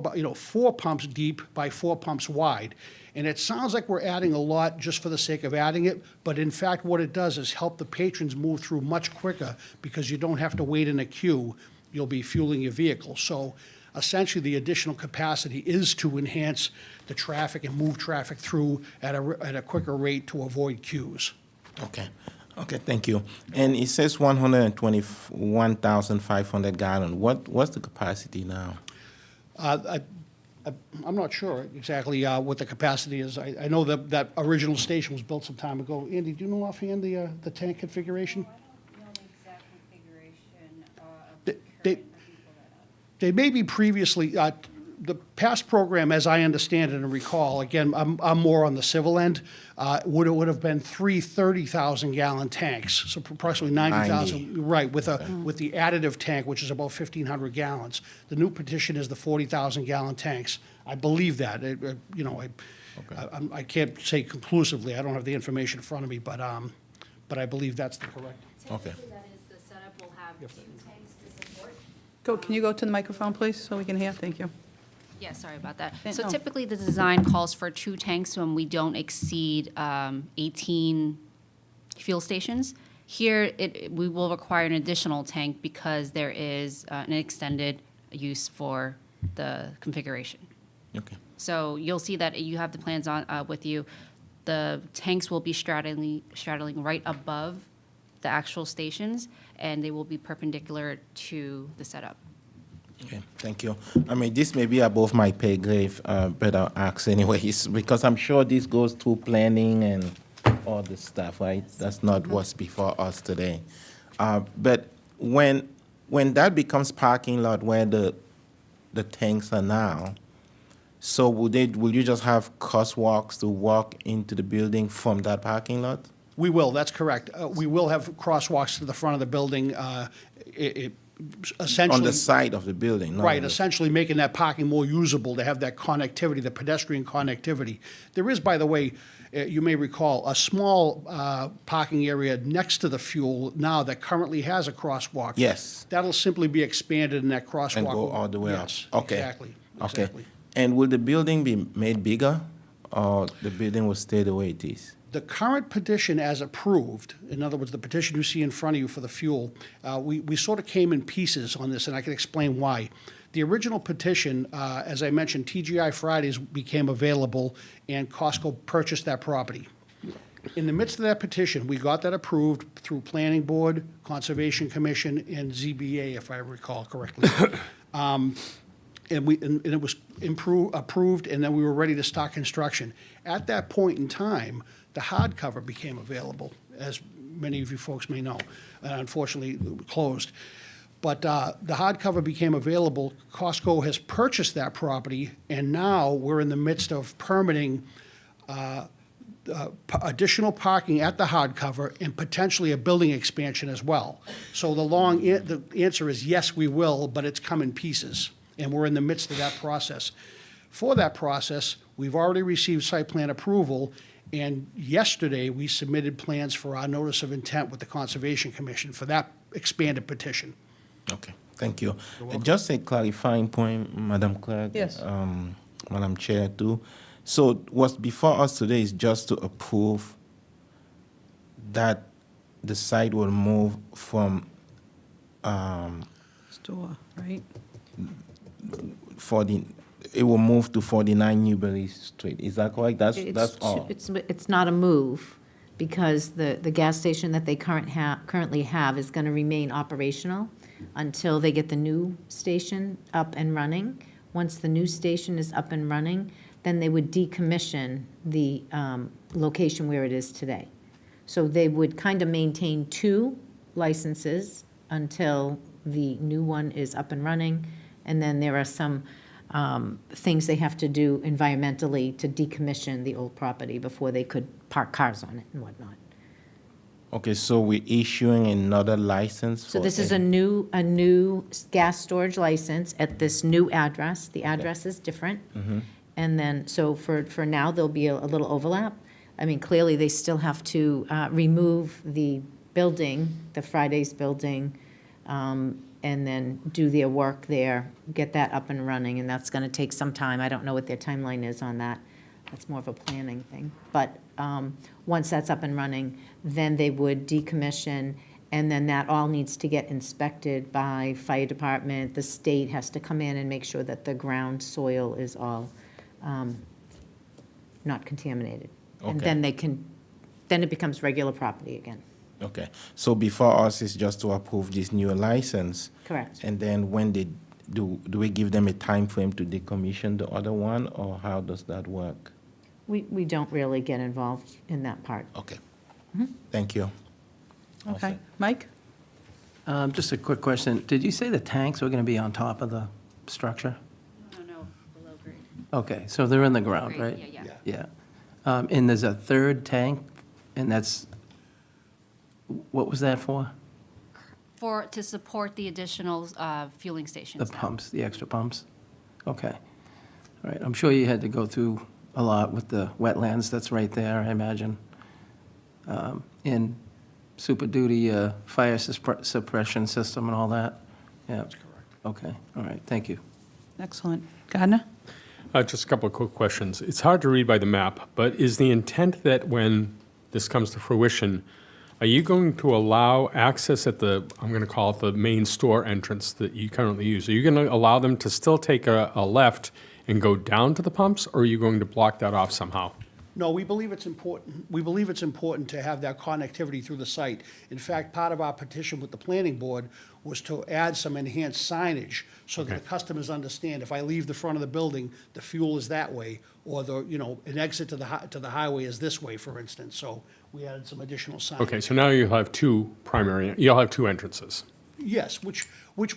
pumps deep by 4 pumps wide. And it sounds like we're adding a lot just for the sake of adding it, but in fact, what it does is help the patrons move through much quicker because you don't have to wait in a queue. You'll be fueling your vehicle. So essentially, the additional capacity is to enhance the traffic and move traffic through at a quicker rate to avoid queues. Okay. Okay, thank you. And it says 121,500 gallons. What's the capacity now? I'm not sure exactly what the capacity is. I know that original station was built some time ago. Andy, do you know offhand the tank configuration? They may be previously, the past program, as I understand it and recall, again, I'm more on the civil end, would have been 3 30,000-gallon tanks, so approximately 90,000. Right, with the additive tank, which is about 1,500 gallons. The new petition is the 40,000-gallon tanks. I believe that. I can't say conclusively. I don't have the information in front of me, but I believe that's the correct. Okay. That is, the setup will have 2 tanks to support. Can you go to the microphone, please, so we can hear? Thank you. Yeah, sorry about that. Yeah, So no. typically, the design calls for 2 tanks when we don't exceed 18 fuel stations. Here, we will require an additional tank because there is an extended use for the configuration. Okay. So you'll see that you have the plans on with you. The tanks will be straddling right above the actual stations, and they will be perpendicular to the setup. Okay, thank you. I mean, this may be above my pay grade, but I'll ask anyways, because I'm sure this goes through planning and all this stuff, right? That's not what's before us today. But when that becomes parking lot where the tanks are now, so will you just have crosswalks to walk into the building from that parking lot? We will, that's correct. We will have crosswalks to the front of the building. Essentially, On the side of the building, not right, on the- essentially making that parking more usable to have that connectivity, the pedestrian connectivity. There is, by the way, you may recall, a small parking area next to the fuel now that currently has a crosswalk. Yes. That'll simply be expanded in that crosswalk. And go all the way up. Yes, Okay. exactly. Okay. Exactly. And will the building be made bigger, or the building will stay the way it is? The current petition as approved, in other words, the petition you see in front of you for the fuel, we sort of came in pieces on this, and I can explain why. The original petition, as I mentioned, TGI Fridays became available, and Costco purchased that property. In the midst of that petition, we got that approved through Planning Board, Conservation Commission, and ZBA, if I recall correctly. And it was approved, and then we were ready to start construction. At that point in time, the hardcover became available, as many of you folks may know. Unfortunately, it closed. But the hardcover became available. Costco has purchased that property, and now we're in the midst of permitting additional parking at the hardcover and potentially a building expansion as well. So the answer is yes, we will, but it's come in pieces, and we're in the midst of that process. For that process, we've already received site plan approval, And yesterday, we submitted plans for our notice of intent with the Conservation Commission for that expanded petition. Okay, thank you. Just a clarifying point, Madam Clerk. Yes. Madam Chair, too. So what's before us today is just to approve that the site will move from Store, right? it will move to 49 Newbury Street. Is that correct? That's all. It's not a move, because the gas station that they currently have is going to remain operational until they get the new station up and running. Once the new station is up and running, then they would decommission the location where it is today. So they would kind of maintain two licenses until the new one is up and running, and then there are some things they have to do environmentally to decommission the old property before they could park cars on it and whatnot. Okay, so we're issuing another license for... So this is a new gas storage license at this new address. The address is different. And then, so for now, there'll be a little overlap. I mean, clearly, they still have to remove the building, the Fridays building, and then do their work there, get that up and running, and that's going to take some time. I don't know what their timeline is on that. That's more of a planning thing. But once that's up and running, then they would decommission, and then that all needs to get inspected by fire department. The state has to come in and make sure that the ground soil is all not contaminated. And Okay. then it becomes regular property again. Okay, so before us is just to approve this new license. Correct. And then when they do we give them a time frame to decommission the other one, or how does that work? We don't really get involved in that part. Okay, thank you. Okay. Mike? Just a quick question. Did you say the tanks were going to be on top of the structure? No, below grade. Okay, so they're in the ground, Grade, right? yeah. Yeah. And there's a third tank, and that's, what was that for? To support the additional fueling stations. The pumps, the extra pumps? Okay. All right, I'm sure you had to go through a lot with the wetlands that's right there, I imagine. And super duty fire suppression system and all that? Yeah. That's correct. Okay, all right, thank you. Excellent. Gardner? Just a couple of quick questions. It's hard to read by the map, but is the intent that when this comes to fruition, are you going to allow access at the, I'm going to call it the main store entrance that you currently use? Are you going to allow them to still take a left and go down to the pumps, or are you going to block that off somehow? No, we believe it's important. We believe it's important to have that connectivity through the site. In fact, part of our petition with the planning board was to add some enhanced signage so that the customers understand, if I leave the front of the building, the fuel is that way, or an exit to the highway is this way, for instance. So we added some additional signage. Okay, so now you'll have you'll have two entrances. Yes, which,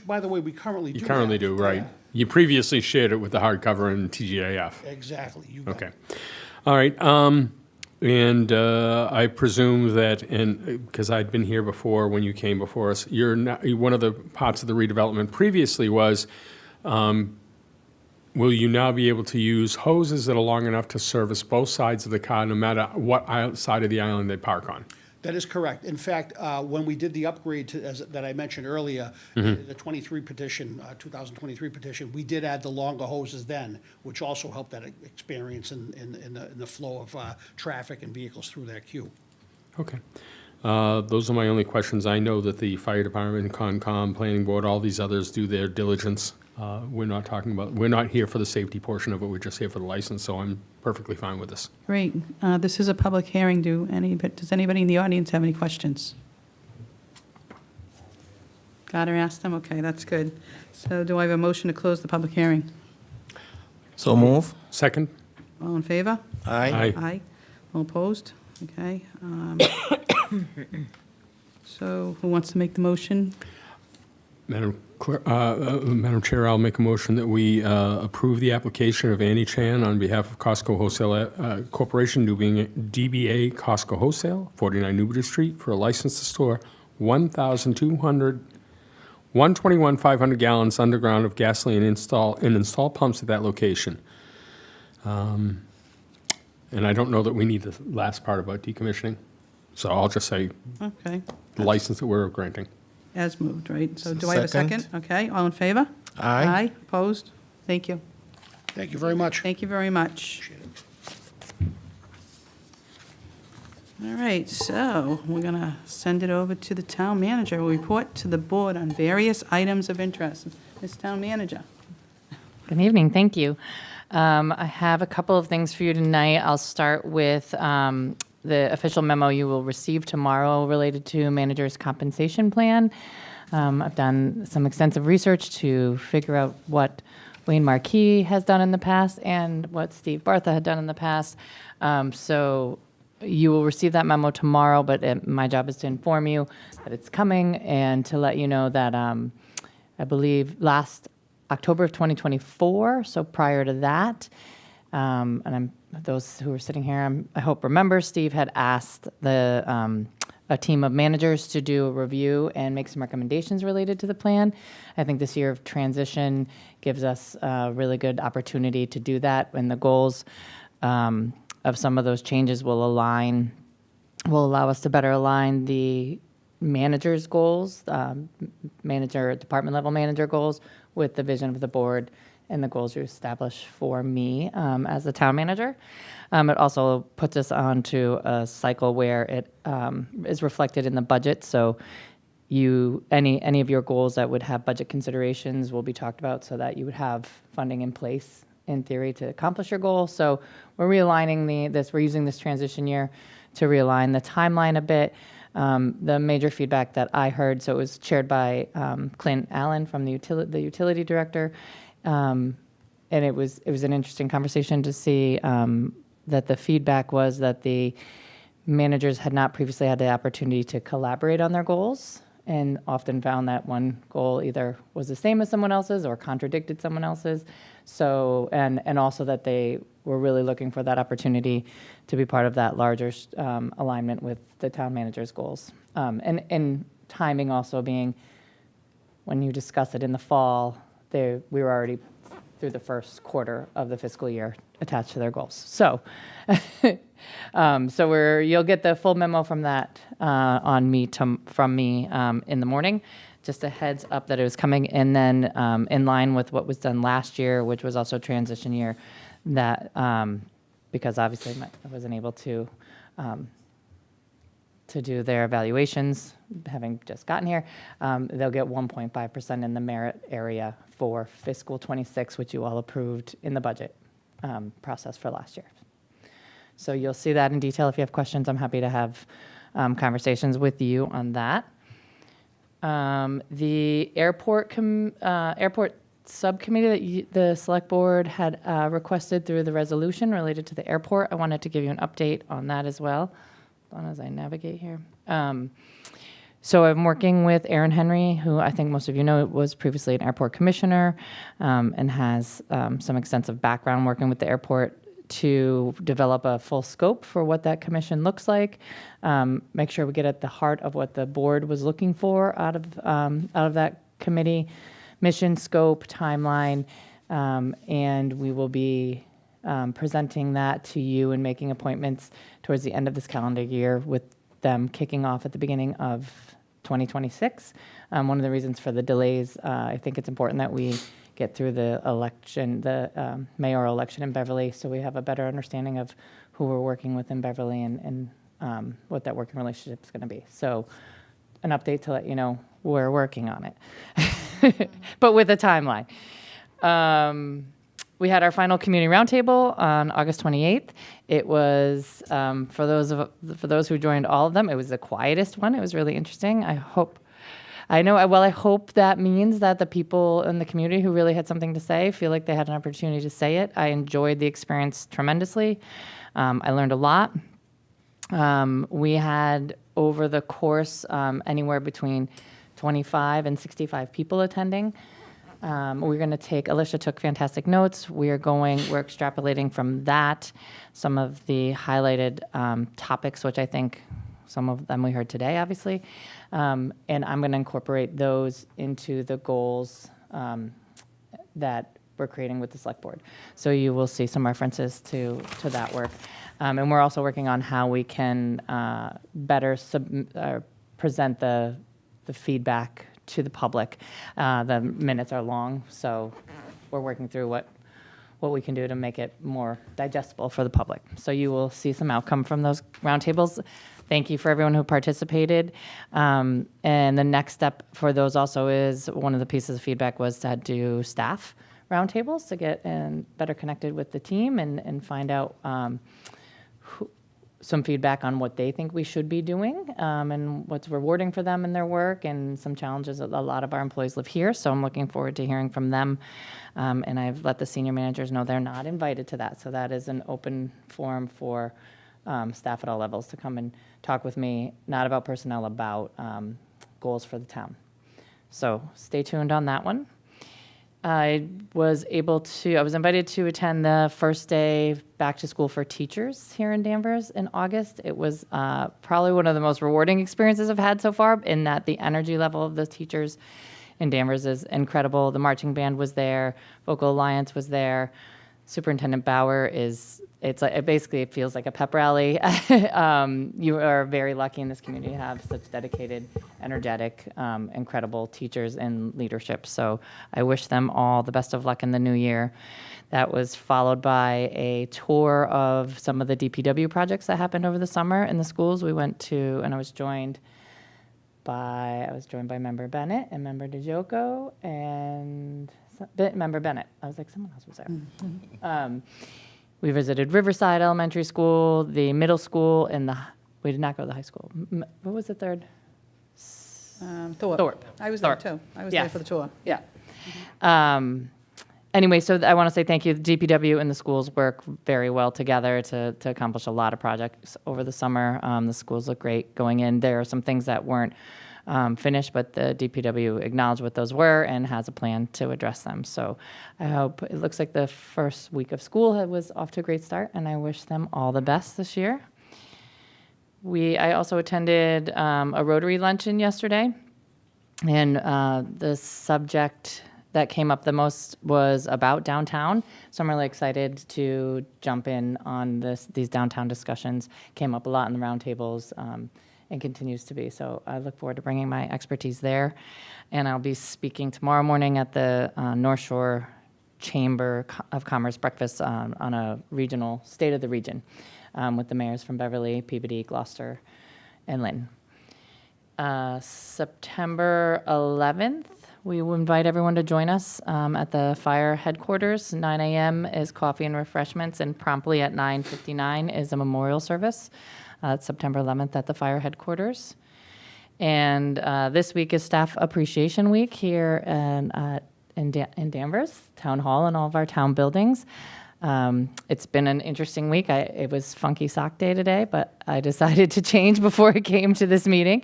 by the way, we currently do. You currently have. do, right? You previously shared it with the hardcover and TGAF. Exactly. You got Okay. it. All right. And I presume that, because I'd been here before when you came before us, one of the parts of the redevelopment previously was, will you now be able to use hoses that are long enough to service both sides of the car, no matter what side of the island they park on? That is correct. In fact, when we did the upgrade that I mentioned earlier, the 23 petition, 2023 petition, we did add the longer hoses then, which also helped that experience in the flow of traffic and vehicles through that queue. Okay. Those are my only questions. I know that the fire department, Concom, planning board, all these others do their diligence. We're not here for the safety portion of it. We're just here for the license, so I'm perfectly fine with this. Great. This is a public hearing. Does anybody in the audience have any questions? Gardner asked them? Okay, that's good. So do I have a motion to close the public hearing? So move. Second? All in favor? Aye. Aye. All opposed? Okay. So who wants to make the motion? Madam Chair, I'll make a motion that we approve the application of Annie Chan on behalf of Costco Wholesale Corporation, DBA Costco Wholesale, 49 Newbury Street, for a license to store 121,500 gallons underground of gasoline and install pumps at that location. And I don't know that we need the last part about decommissioning. So I'll just say Okay, the license that we're granting. as moved, right? So do I have a second? Second. Okay, all in favor? Aye. Aye, opposed? Thank you. Thank you very much. Thank you very much. All right, so we're going to send it over to the town manager, who will report to the board on various items of interest. Ms. Town Manager. Good evening, thank you. I have a couple of things for you tonight. I'll start with the official memo you will receive tomorrow related to manager's compensation plan. I've done some extensive research to figure out what Wayne Marquis has done in the past and what Steve Bartha had done in the past. So you will receive that memo tomorrow, but my job is to inform you that it's coming and to let you know that I believe last October of 2024, so prior to that, and those who are sitting here, I hope remember, Steve had asked a team of managers to do a review and make some recommendations related to the plan. I think this year of transition gives us a really good opportunity to do that, and the goals of some of those changes will allow us to better align the manager's goals, department level manager goals, with the vision of the board and the goals you establish for me as the town manager. It also puts us onto a cycle where it is reflected in the budget. So any of your goals that would have budget considerations will be talked about so that you would have funding in place in theory to accomplish your goal. So we're realigning we're using this transition year to realign the timeline a bit. The major feedback that I heard, so it was chaired by Clint Allen from the utility director, and it was an interesting conversation to see that the feedback was that the managers had not previously had the opportunity to collaborate on their goals, and often found that one goal either was the same as someone else's or contradicted someone else's. So, and also that they were really looking for that opportunity to be part of that larger alignment with the town manager's goals. And timing also being, when you discuss it in the fall, we were already through the first quarter of the fiscal year attached to their goals. So, you'll get the full memo from that from me in the morning. Just a heads up that it was coming, and then in line with what was done last year, which was also transition year, that because obviously I wasn't able to do their evaluations, having just gotten here, they'll get 1.5% in the merit area for fiscal 26, which you all approved in the budget process for last year. So you'll see that in detail. If you have questions, I'm happy to have conversations with you on that. The airport subcommittee that the select board had requested through the resolution related to the airport, I wanted to give you an update on that as well, as I navigate here. So I'm working with Aaron Henry, who I think most of you know was previously an airport commissioner and has some extensive background working with the airport to develop a full scope for what that commission looks like, make sure we get at the heart of what the board was looking for out of that committee, mission, scope, timeline, and we will be presenting that to you and making appointments towards the end of this calendar year, with them kicking off at the beginning of 2026. One of the reasons for the delays, I think it's important that we get through the election, the mayoral election in Beverly, so we have a better understanding of who we're working with in Beverly and what that working relationship is going to be. So an update to let you know we're working on it, but with a timeline. We had our final community roundtable on August 28th. It was, for those who joined all of them, it was the quietest one. It was really interesting. I hope that means that the people in the community who really had something to say feel like they had an opportunity to say it. I enjoyed the experience tremendously. I learned a lot. We had, over the course, anywhere between 25 and 65 people attending. Alicia took fantastic notes. We're extrapolating from that some of the highlighted topics, which I think some of them we heard today, obviously. And I'm going to incorporate those into the goals that we're creating with the select board. So you will see some references to that work. And we're also working on how we can better present the feedback to the public. The minutes are long, so we're working through what we can do to make it more digestible for the public. So you will see some outcome from those roundtables. Thank you for everyone who participated. And the next step for those also is, one of the pieces of feedback was to do staff roundtables to get better connected with the team and find out some feedback on what they think we should be doing and what's rewarding for them in their work, and some challenges. A lot of our employees live here, so I'm looking forward to hearing from them. And I've let the senior managers know they're not invited to that. So that is an open forum for staff at all levels to come and talk with me, not about personnel, about goals for the town. So stay tuned on that one. I was invited to attend the first day back to school for teachers here in Danvers in August. It was probably one of the most rewarding experiences I've had so far, in that the energy level of the teachers in Danvers is incredible. The marching band was there, Vocal Alliance was there. Superintendent Bauer it feels like a pep rally. You are very lucky in this community to have such dedicated, energetic, incredible teachers and leadership. So I wish them all the best of luck in the new year. That was followed by a tour of some of the DPW projects that happened over the summer in the schools. We went to, and I was joined by Member Bennett and Member DeJoco and Member Bennett. I was like, someone else was there. We visited Riverside Elementary School, the middle school, and we did not go to the high school. What was the third? Thorpe. I was there too. I was there for the tour. Yeah. Anyway, so I want to say thank you. The DPW and the schools work very well together to accomplish a lot of projects over the summer. The schools look great going in. There are some things that weren't finished, but the DPW acknowledged what those were and has a plan to address them. So I hope, it looks like the first week of school was off to a great start, and I wish them all the best this year. I also attended a Rotary luncheon yesterday, and the subject that came up the most was about downtown. So I'm really excited to jump in on these downtown discussions. Came up a lot in the roundtables, and continues to be. So I look forward to bringing my expertise there. And I'll be speaking tomorrow morning at the North Shore Chamber of Commerce breakfast on a regional state of the region with the mayors from Beverly, Peabody, Gloucester, and Lynn. September 11th, we will invite everyone to join us at the fire headquarters. 9 a.m. is coffee and refreshments, and promptly at 9:59 is a memorial service. It's September 11th at the fire headquarters. And this week is Staff Appreciation Week here in Danvers, Town Hall, and all of our town buildings. It's been an interesting week. It was Funky Sock Day today, but I decided to change before it came to this meeting.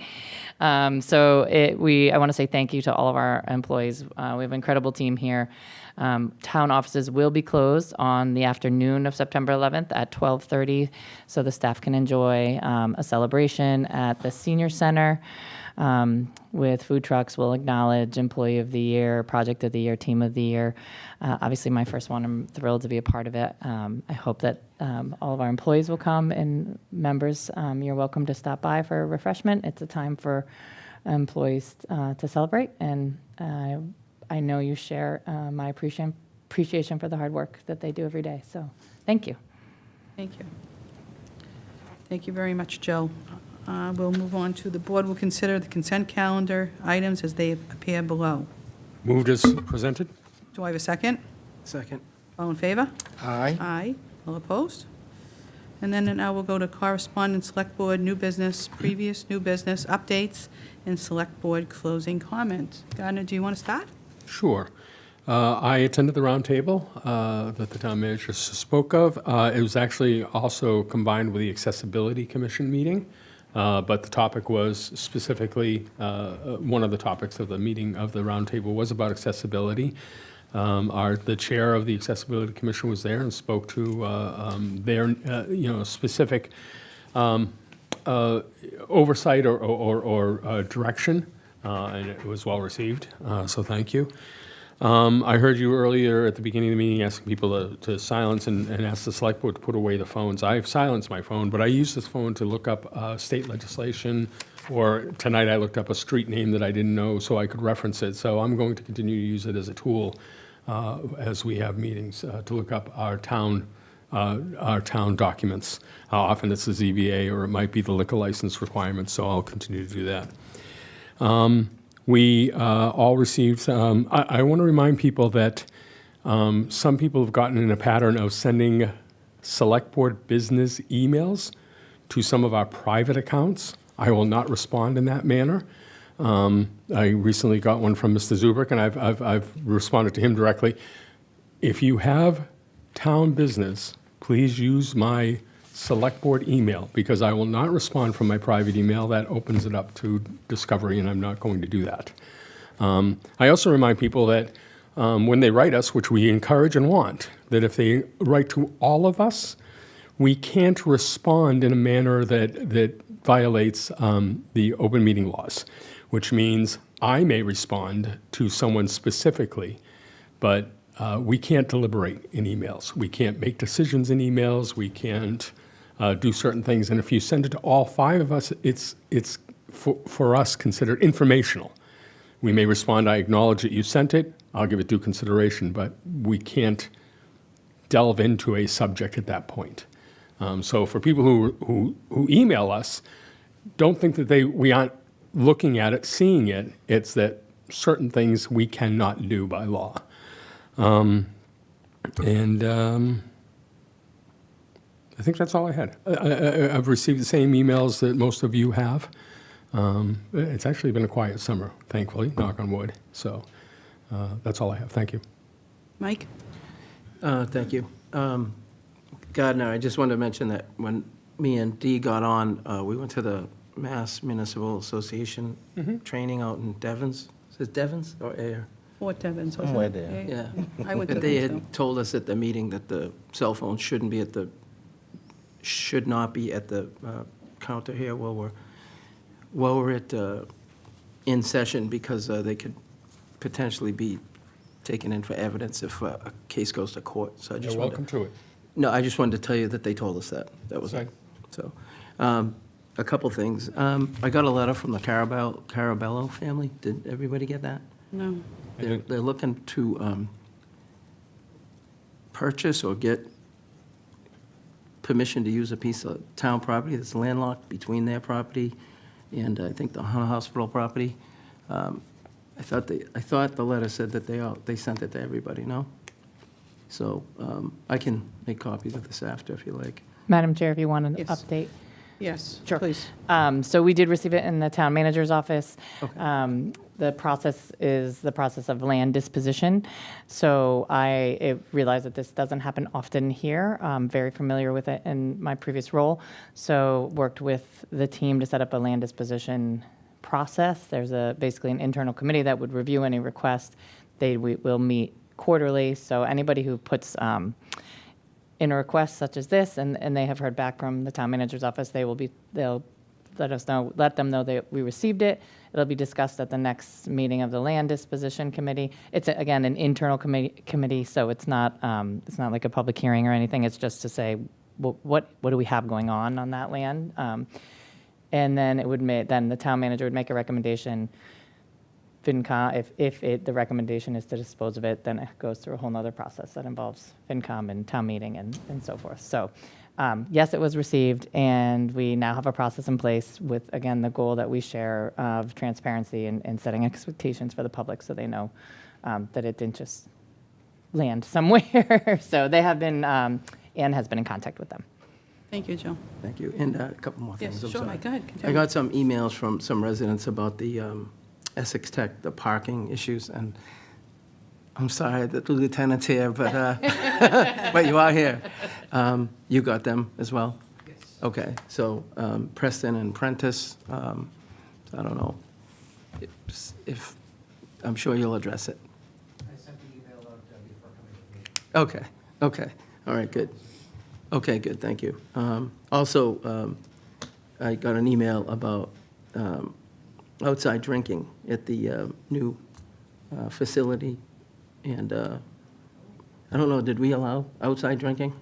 I want to say thank you to all of our employees. We have an incredible team here. Town offices will be closed on the afternoon of September 11th at 12:30, so the staff can enjoy a celebration at the Senior Center with food trucks. We'll acknowledge Employee of the Year, Project of the Year, Team of the Year. Obviously, my first one, I'm thrilled to be a part of it. I hope that all of our employees will come, and members, you're welcome to stop by for a refreshment. It's a time for employees to celebrate, and I know you share my appreciation for the hard work that they do every day. So thank you. Thank you. Thank you very much, Jill. We'll move on to the board will consider the consent calendar items as they appear below. Moved as presented? Do I have a second? Second. All in favor? Aye. Aye. All opposed? And then now we'll go to correspondence, select board, new business, previous new business, updates, and select board closing comments. Gardner, do you want to start? Sure. I attended the roundtable that the town manager spoke of. It was actually also combined with the Accessibility Commission meeting, but the topic was specifically, one of the topics of the meeting of the roundtable was about accessibility. The chair of the Accessibility Commission was there and spoke to their specific oversight or direction, and it was well received, so thank you. I heard you earlier at the beginning of the meeting asking people to silence and ask the select board to put away the phones. I've silenced my phone, but I use this phone to look up state legislation, or tonight I looked up a street name that I didn't know so I could reference it. So I'm going to continue to use it as a tool as we have meetings to look up our town documents. How often it's the ZBA, or it might be the liquor license requirements, so I'll continue to do that. We all received, I want to remind people that some people have gotten in a pattern of sending select board business emails to some of our private accounts. I will not respond in that manner. I recently got one from Mr. Zubrick, and I've responded to him directly. If you have town business, please use my select board email, because I will not respond from my private email. That opens it up to discovery, and I'm not going to do that. I also remind people that when they write us, which we encourage and want, that if they write to all of us, we can't respond in a manner that violates the open meeting laws, which means I may respond to someone specifically, but we can't deliberate in emails. We can't make decisions in emails. We can't do certain things. And if you send it to all 5 of us, it's for us considered informational. We may respond, I acknowledge that you sent it, I'll give it due consideration, but we can't delve into a subject at that point. So for people who email us, don't think that we aren't looking at it, seeing it. It's that certain things we cannot do by law. I think that's all I had. I've received the same emails that most of you have. It's actually been a quiet summer, thankfully, knock on wood. So that's all I have. Thank you. Mike? Thank you. Gardner, I just wanted to mention that when me and Dee got on, we went to the Mass Municipal Association training out in Devens. Is it Devens or Air? Fort Devens, wasn't Somewhere it? there. Yeah. I went to And they them, had told us at the meeting that the cell phones should not be at the counter here while we're in session, because they could potentially be taken in for evidence if a case goes to court. So I just You're wanted welcome to it. No, I just wanted to tell you that they told us that. That was it. So, a couple things. I got a letter from the Carabello family. Did everybody get that? No. They're looking to purchase or get permission to use a piece of town property that's landlocked between their property and I think the hospital property. I thought the letter said that they sent it to everybody, no? So I can make copies of this after if you like. Madam Chair, if you want an Yes. update. Yes, Sure. please. So we did receive it in the town manager's office. The process is the process of land disposition. So I realize that this doesn't happen often here. I'm very familiar with it in my previous role. So worked with the team to set up a land disposition process. There's basically an internal committee that would review any request. We will meet quarterly. So anybody who puts in a request such as this, and they have heard back from the town manager's office, they'll let them know that we received it. It'll be discussed at the next meeting of the land disposition committee. It's again an internal committee, so it's not like a public hearing or anything. It's just to say what do we have going on that land, and then then the town manager would make a recommendation. FinCom, if the recommendation is to dispose of it, then it goes through a whole nother process that involves FinCom and town meeting and so forth. So yes, it was received, and we now have a process in place with, again, the goal that we share of transparency and setting expectations for the public so they know that it didn't just land somewhere. So they have been, Ann has been in contact with them. Thank you, Joe. Thank you. And a couple more Yes, things. I'm sure, sorry. Mike, go ahead. I Continue. got some emails from some residents about the Essex Tech, the parking issues, and I'm sorry that the lieutenant's here, but but you are here. You got them as well? Yes. Okay, so Preston and Prentice, I don't know if I'm sure you'll address it. I sent the email out before coming to the meeting. Okay, all right, good. Okay, good, thank you. Also, I got an email about outside drinking at the new facility And I don't know, did we allow outside drinking?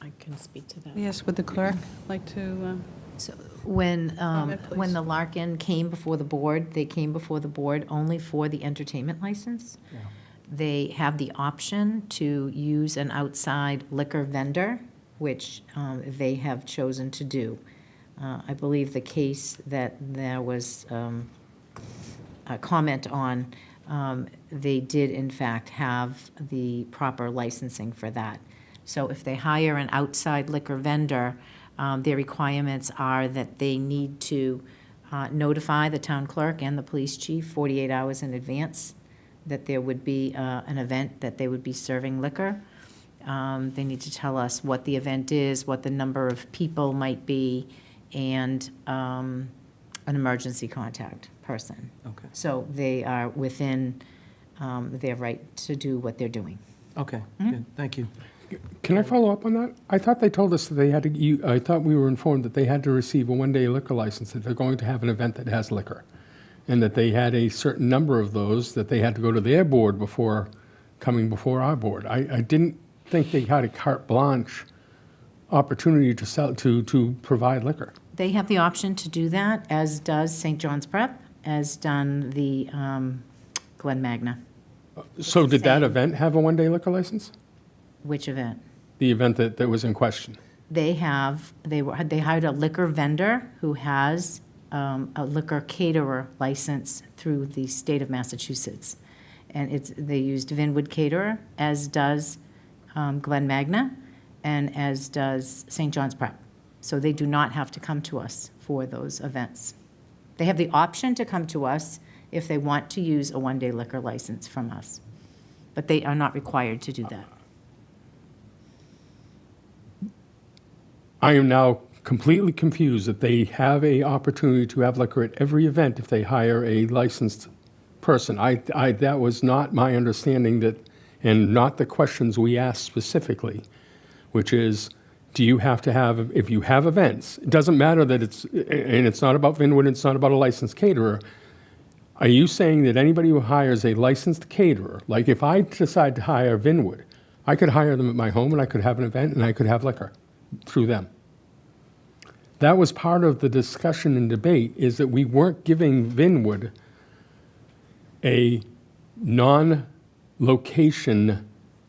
I can speak to that. Yes, would the clerk like to? So when Comment, please. the Larkin came before the board, they came before the board only for the entertainment license. They have the option to use an outside liquor vendor, which they have chosen to do. I believe the case that there was a comment on, they did in fact have the proper licensing for that. So if they hire an outside liquor vendor, their requirements are that they need to notify the town clerk and the police chief 48 hours in advance that there would be an event that they would be serving liquor. They need to tell us what the event is, what the number of people might be, and an emergency contact person. Okay. So they are within their right to do what they're doing. Okay, good, thank you. Can I follow up on that? I thought they told us that they had to, I thought we were informed that they had to receive a one-day liquor license if they're going to have an event that has liquor. And that they had a certain number of those that they had to go to their board before coming before our board. I didn't think they had a carte blanche opportunity to sell, to provide liquor. They have the option to do that, as does St. John's Prep, as done the Glen Magna. So did that event have a one-day liquor license? Which event? The event that was in question? They hired a liquor vendor who has a liquor caterer license through the state of Massachusetts. And they used Vinwood Caterer, as does Glen Magna, and as does St. John's Prep. So they do not have to come to us for those events. They have the option to come to us if they want to use a one-day liquor license from us, but they are not required to do that. I am now completely confused that they have a opportunity to have liquor at every event if they hire a licensed person. That was not my understanding, that, and not the questions we asked specifically, which is, do you have to have, if you have events, it doesn't matter that it's not about Vinwood, it's not about a licensed caterer. Are you saying that anybody who hires a licensed caterer, like if I decide to hire Vinwood, I could hire them at my home and I could have an event and I could have liquor through them? That was part of the discussion and debate, is that we weren't giving Vinwood a non-location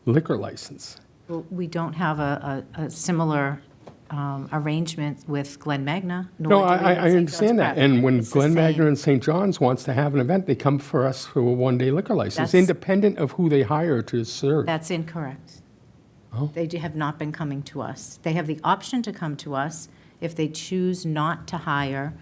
liquor license. Well, we don't have a similar arrangement with Glen Magna. No, nor do we with I St. understand John's that. Prep. And when It's the Glen Magna same. and St. John's wants to have an event, they come for us for a one-day liquor license, That's- independent of who they hire to serve. That's incorrect. Oh. They have not been coming to us. They have the option to come to us if they choose not to hire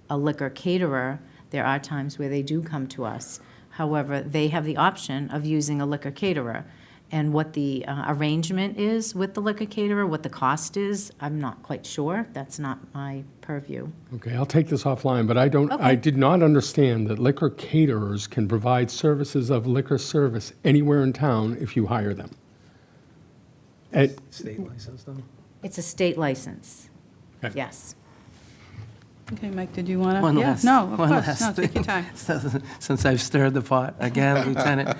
a liquor caterer. There are times where they do come to us. However, they have the option of using a liquor caterer. And what the arrangement is with the liquor caterer, what the cost is, I'm not quite sure. That's not my purview. Okay, I'll take this offline, but I Okay. did not understand that liquor caterers can provide services of liquor service anywhere in town if you hire them. State license, though? It's a state license. Okay. Yes. Okay, Mike, did you want to? One Yeah, last- no, of one course, last no, take your thing. time. Since I've stirred the pot again, Lieutenant,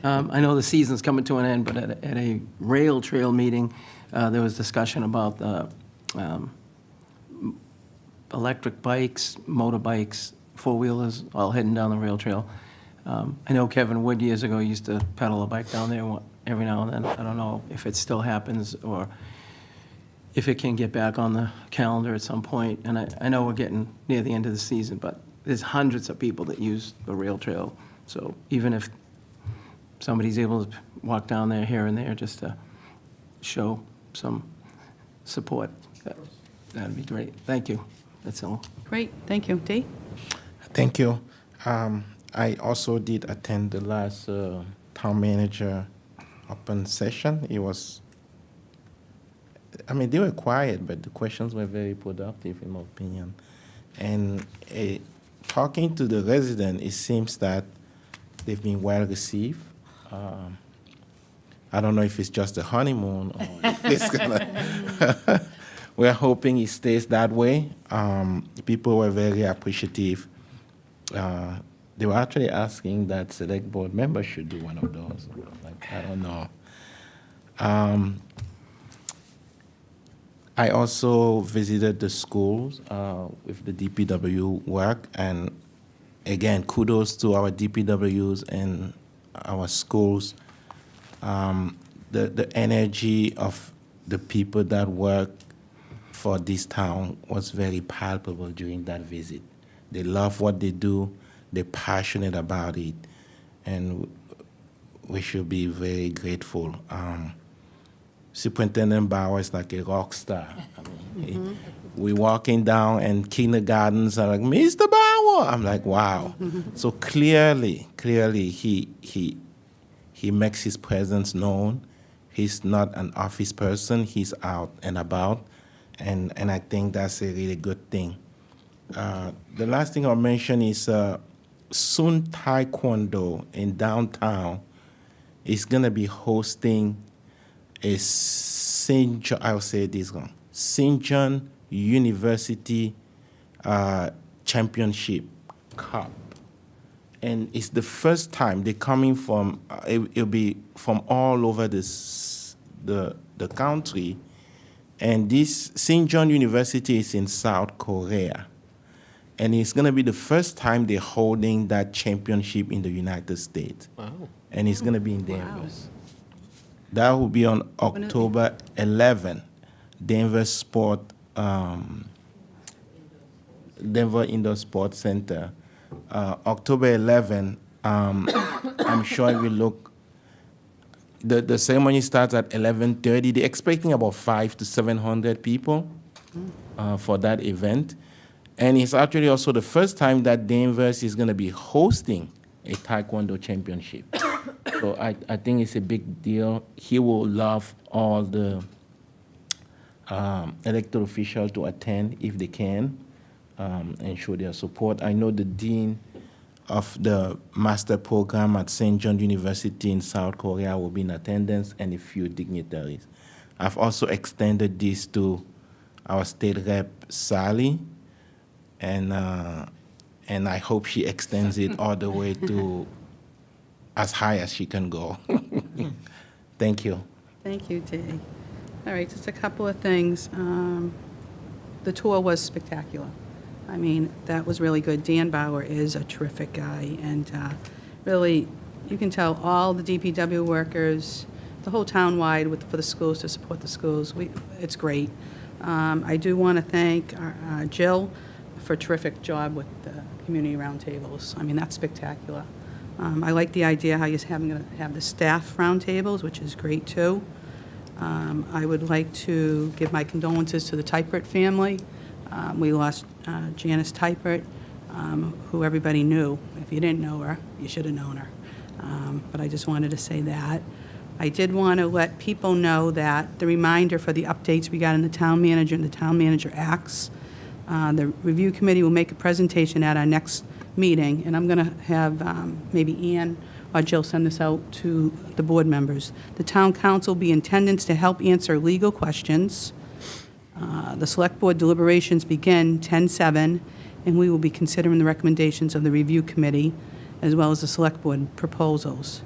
I know the season's coming to an end, but at a rail trail meeting, there was discussion about the electric bikes, motorbikes, four-wheelers, all heading down the rail trail. I know Kevin Wood years ago used to pedal a bike down there every now and then. I don't know if it still happens or if it can get back on the calendar at some point. And I know we're getting near the end of the season, but there's hundreds of people that use the rail trail. So even if somebody's able to walk down there here and there just to show some support, that'd be great. Thank you. That's all. Great, thank you. Dee? Thank you. I also did attend the last town manager open session. It was, I mean, they were quiet, but the questions were very productive, in my opinion. And talking to the resident, it seems that they've been well received. I don't know if it's just a honeymoon or if it's gonna. We're hoping it stays that way. People were very appreciative. they were actually asking that select board members should do one of those. Like, I don't know. I also visited the schools with the DPW work, and again, kudos to our DPWs and our schools. The energy of the people that work for this town was very palpable during that visit. They love what they do, they're passionate about it, and we should be very grateful. Superintendent Bauer is like a rock star. I mean, we walking down and kindergartens are like, Mr. Bauer. I'm like, wow. So clearly, he makes his presence known. He's not an office person. He's out and about, and I think that's a really good thing. The last thing I'll mention is Sun Taekwondo in downtown is going to be hosting a St. John University Championship Cup. And it's the first time they're coming from, it'll be from all over the country. And this St. John University is in South Korea. And it's going to be the first time they're holding that championship in the United States. Wow. And it's going to be in Danvers. That will be on October 11, Danvers Denver Indoor Sports Center. October 11, I'm sure it will look, the ceremony starts at 11:30. They're expecting about 500 to 700 people for that event. And it's actually also the first time that Danvers is going to be hosting a Taekwondo championship. So I think it's a big deal. He will love all the elected officials to attend if they can and show their support. I know the dean of the master program at St. John University in South Korea will be in attendance, and a few dignitaries. I've also extended this to our state rep, Sally, and I hope she extends it all the way to as high as she can go. Thank you. Thank you, Dee. All right, just a couple of things. The tour was spectacular. I mean, that was really good. Dan Bauer is a terrific guy, and really, you can tell all the DPW workers, the whole town-wide for the schools, to support the schools. It's great. I do want to thank Jill for a terrific job with the community roundtables. I mean, that's spectacular. I like the idea how you're going to have the staff roundtables, which is great, too. I would like to give my condolences to the Typert family. We lost Janice Typert, who everybody knew. If you didn't know her, you should have known her. But I just wanted to say that. I did want to let people know that the reminder for the updates we got in the town manager and the town manager acts. The review committee will make a presentation at our next meeting, and I'm going to have maybe Ann or Jill send this out to the board members. The town council will be in attendance to help answer legal questions. The select board deliberations begin 10/7, and we will be considering the recommendations of the review committee as well as the select board proposals.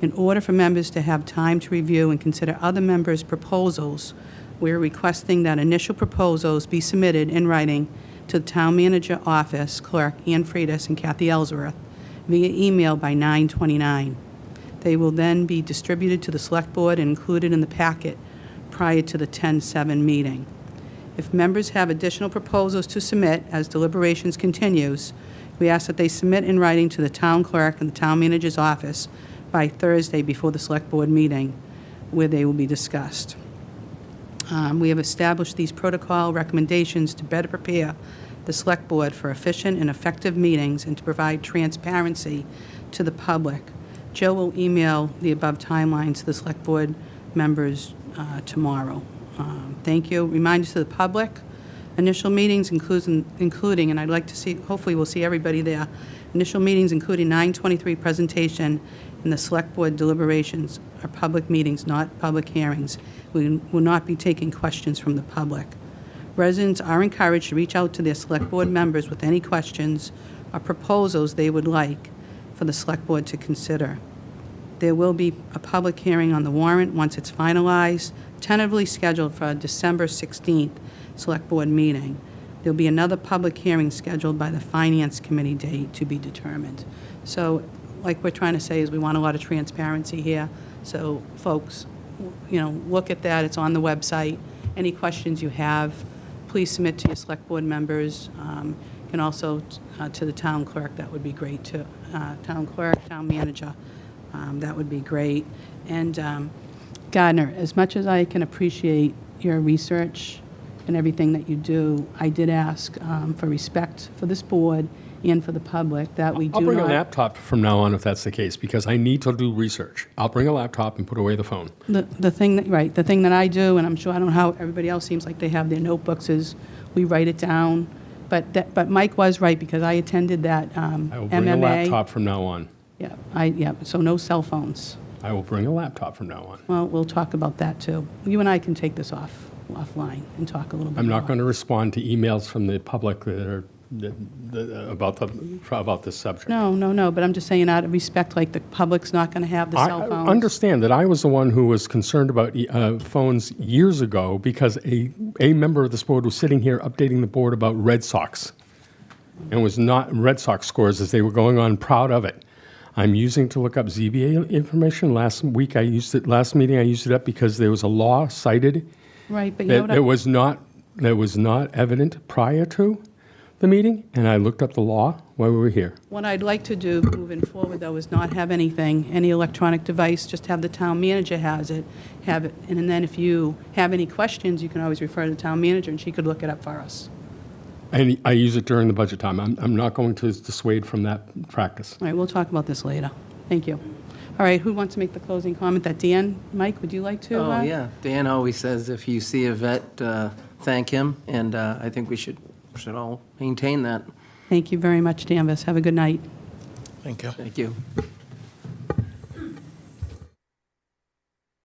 In order for members to have time to review and consider other members' proposals, we're requesting that initial proposals be submitted in writing to the town manager office clerk, Ann Freitas and Kathy Ellsworth, via email by 9/29. They will then be distributed to the select board and included in the packet prior to the 10/7 meeting. If members have additional proposals to submit as deliberations continues, we ask that they submit in writing to the town clerk and the town manager's office by Thursday before the select board meeting, where they will be discussed. We have established these protocol recommendations to better prepare the select board for efficient and effective meetings and to provide transparency to the public. Jill will email the above timelines to the select board members tomorrow. Thank you. Reminders to the public. Initial meetings including, and I'd like to see, hopefully we'll see everybody there, initial meetings including 9/23 presentation and the select board deliberations are public meetings, not public hearings. We will not be taking questions from the public. Residents are encouraged to reach out to their select board members with any questions or proposals they would like for the Select Board to consider. There will be a public hearing on the warrant once it's finalized, tentatively scheduled for a December 16th Select Board meeting. There'll be another public hearing scheduled by the Finance Committee date to be determined. So, like we're trying to say, is we want a lot of transparency here. So, folks, look at that. It's on the website. Any questions you have, please submit to your Select Board members. And also to the town clerk, that would be great too. Town clerk, town manager, that would be great. And Gardner, as much as I can appreciate your research and everything that you do, I did ask for respect for this board and for the public that we do not... I'll bring a laptop from now on if that's the case, because I need to do research. I'll bring a laptop and put away the phone. The thing that I do, and I'm sure I don't know how everybody else seems like they have their notebooks, is we write it down. But Mike was right, because I attended that MMA. I will bring a laptop from now on. Yeah, so no cell phones. I will bring a laptop from now on. Well, we'll talk about that too. You and I can take this offline and talk a little bit I'm more. not going to respond to emails from the public about this subject. No, but I'm just saying out of respect, like the public's not going to have the cell I phones. understand that I was the one who was concerned about phones years ago because a member of this board was sitting here updating the board about Red Sox and was not Red Sox scores as they were going on, proud of it. I'm using to look up ZBA information. Last meeting I used it up because there was a law cited Right, but you know that what that was not evident prior to the meeting, and I looked up the law while we were here. What I'd like to do moving forward, though, is not have any electronic device, just have the town manager have it, and then if you have any questions, you can always refer to the town manager, and she could look it up for us. And I use it during the budget time. I'm not going to dissuade from that practice. All right, we'll talk about this later. Thank you. All right, who wants to make the closing comment? That Dan? Mike, would you like to? Oh, yeah. Dan always says if you see a vet, thank him, and I think we should all maintain that. Thank you very much, Danvers. Have a good night. Thank you. Thank you.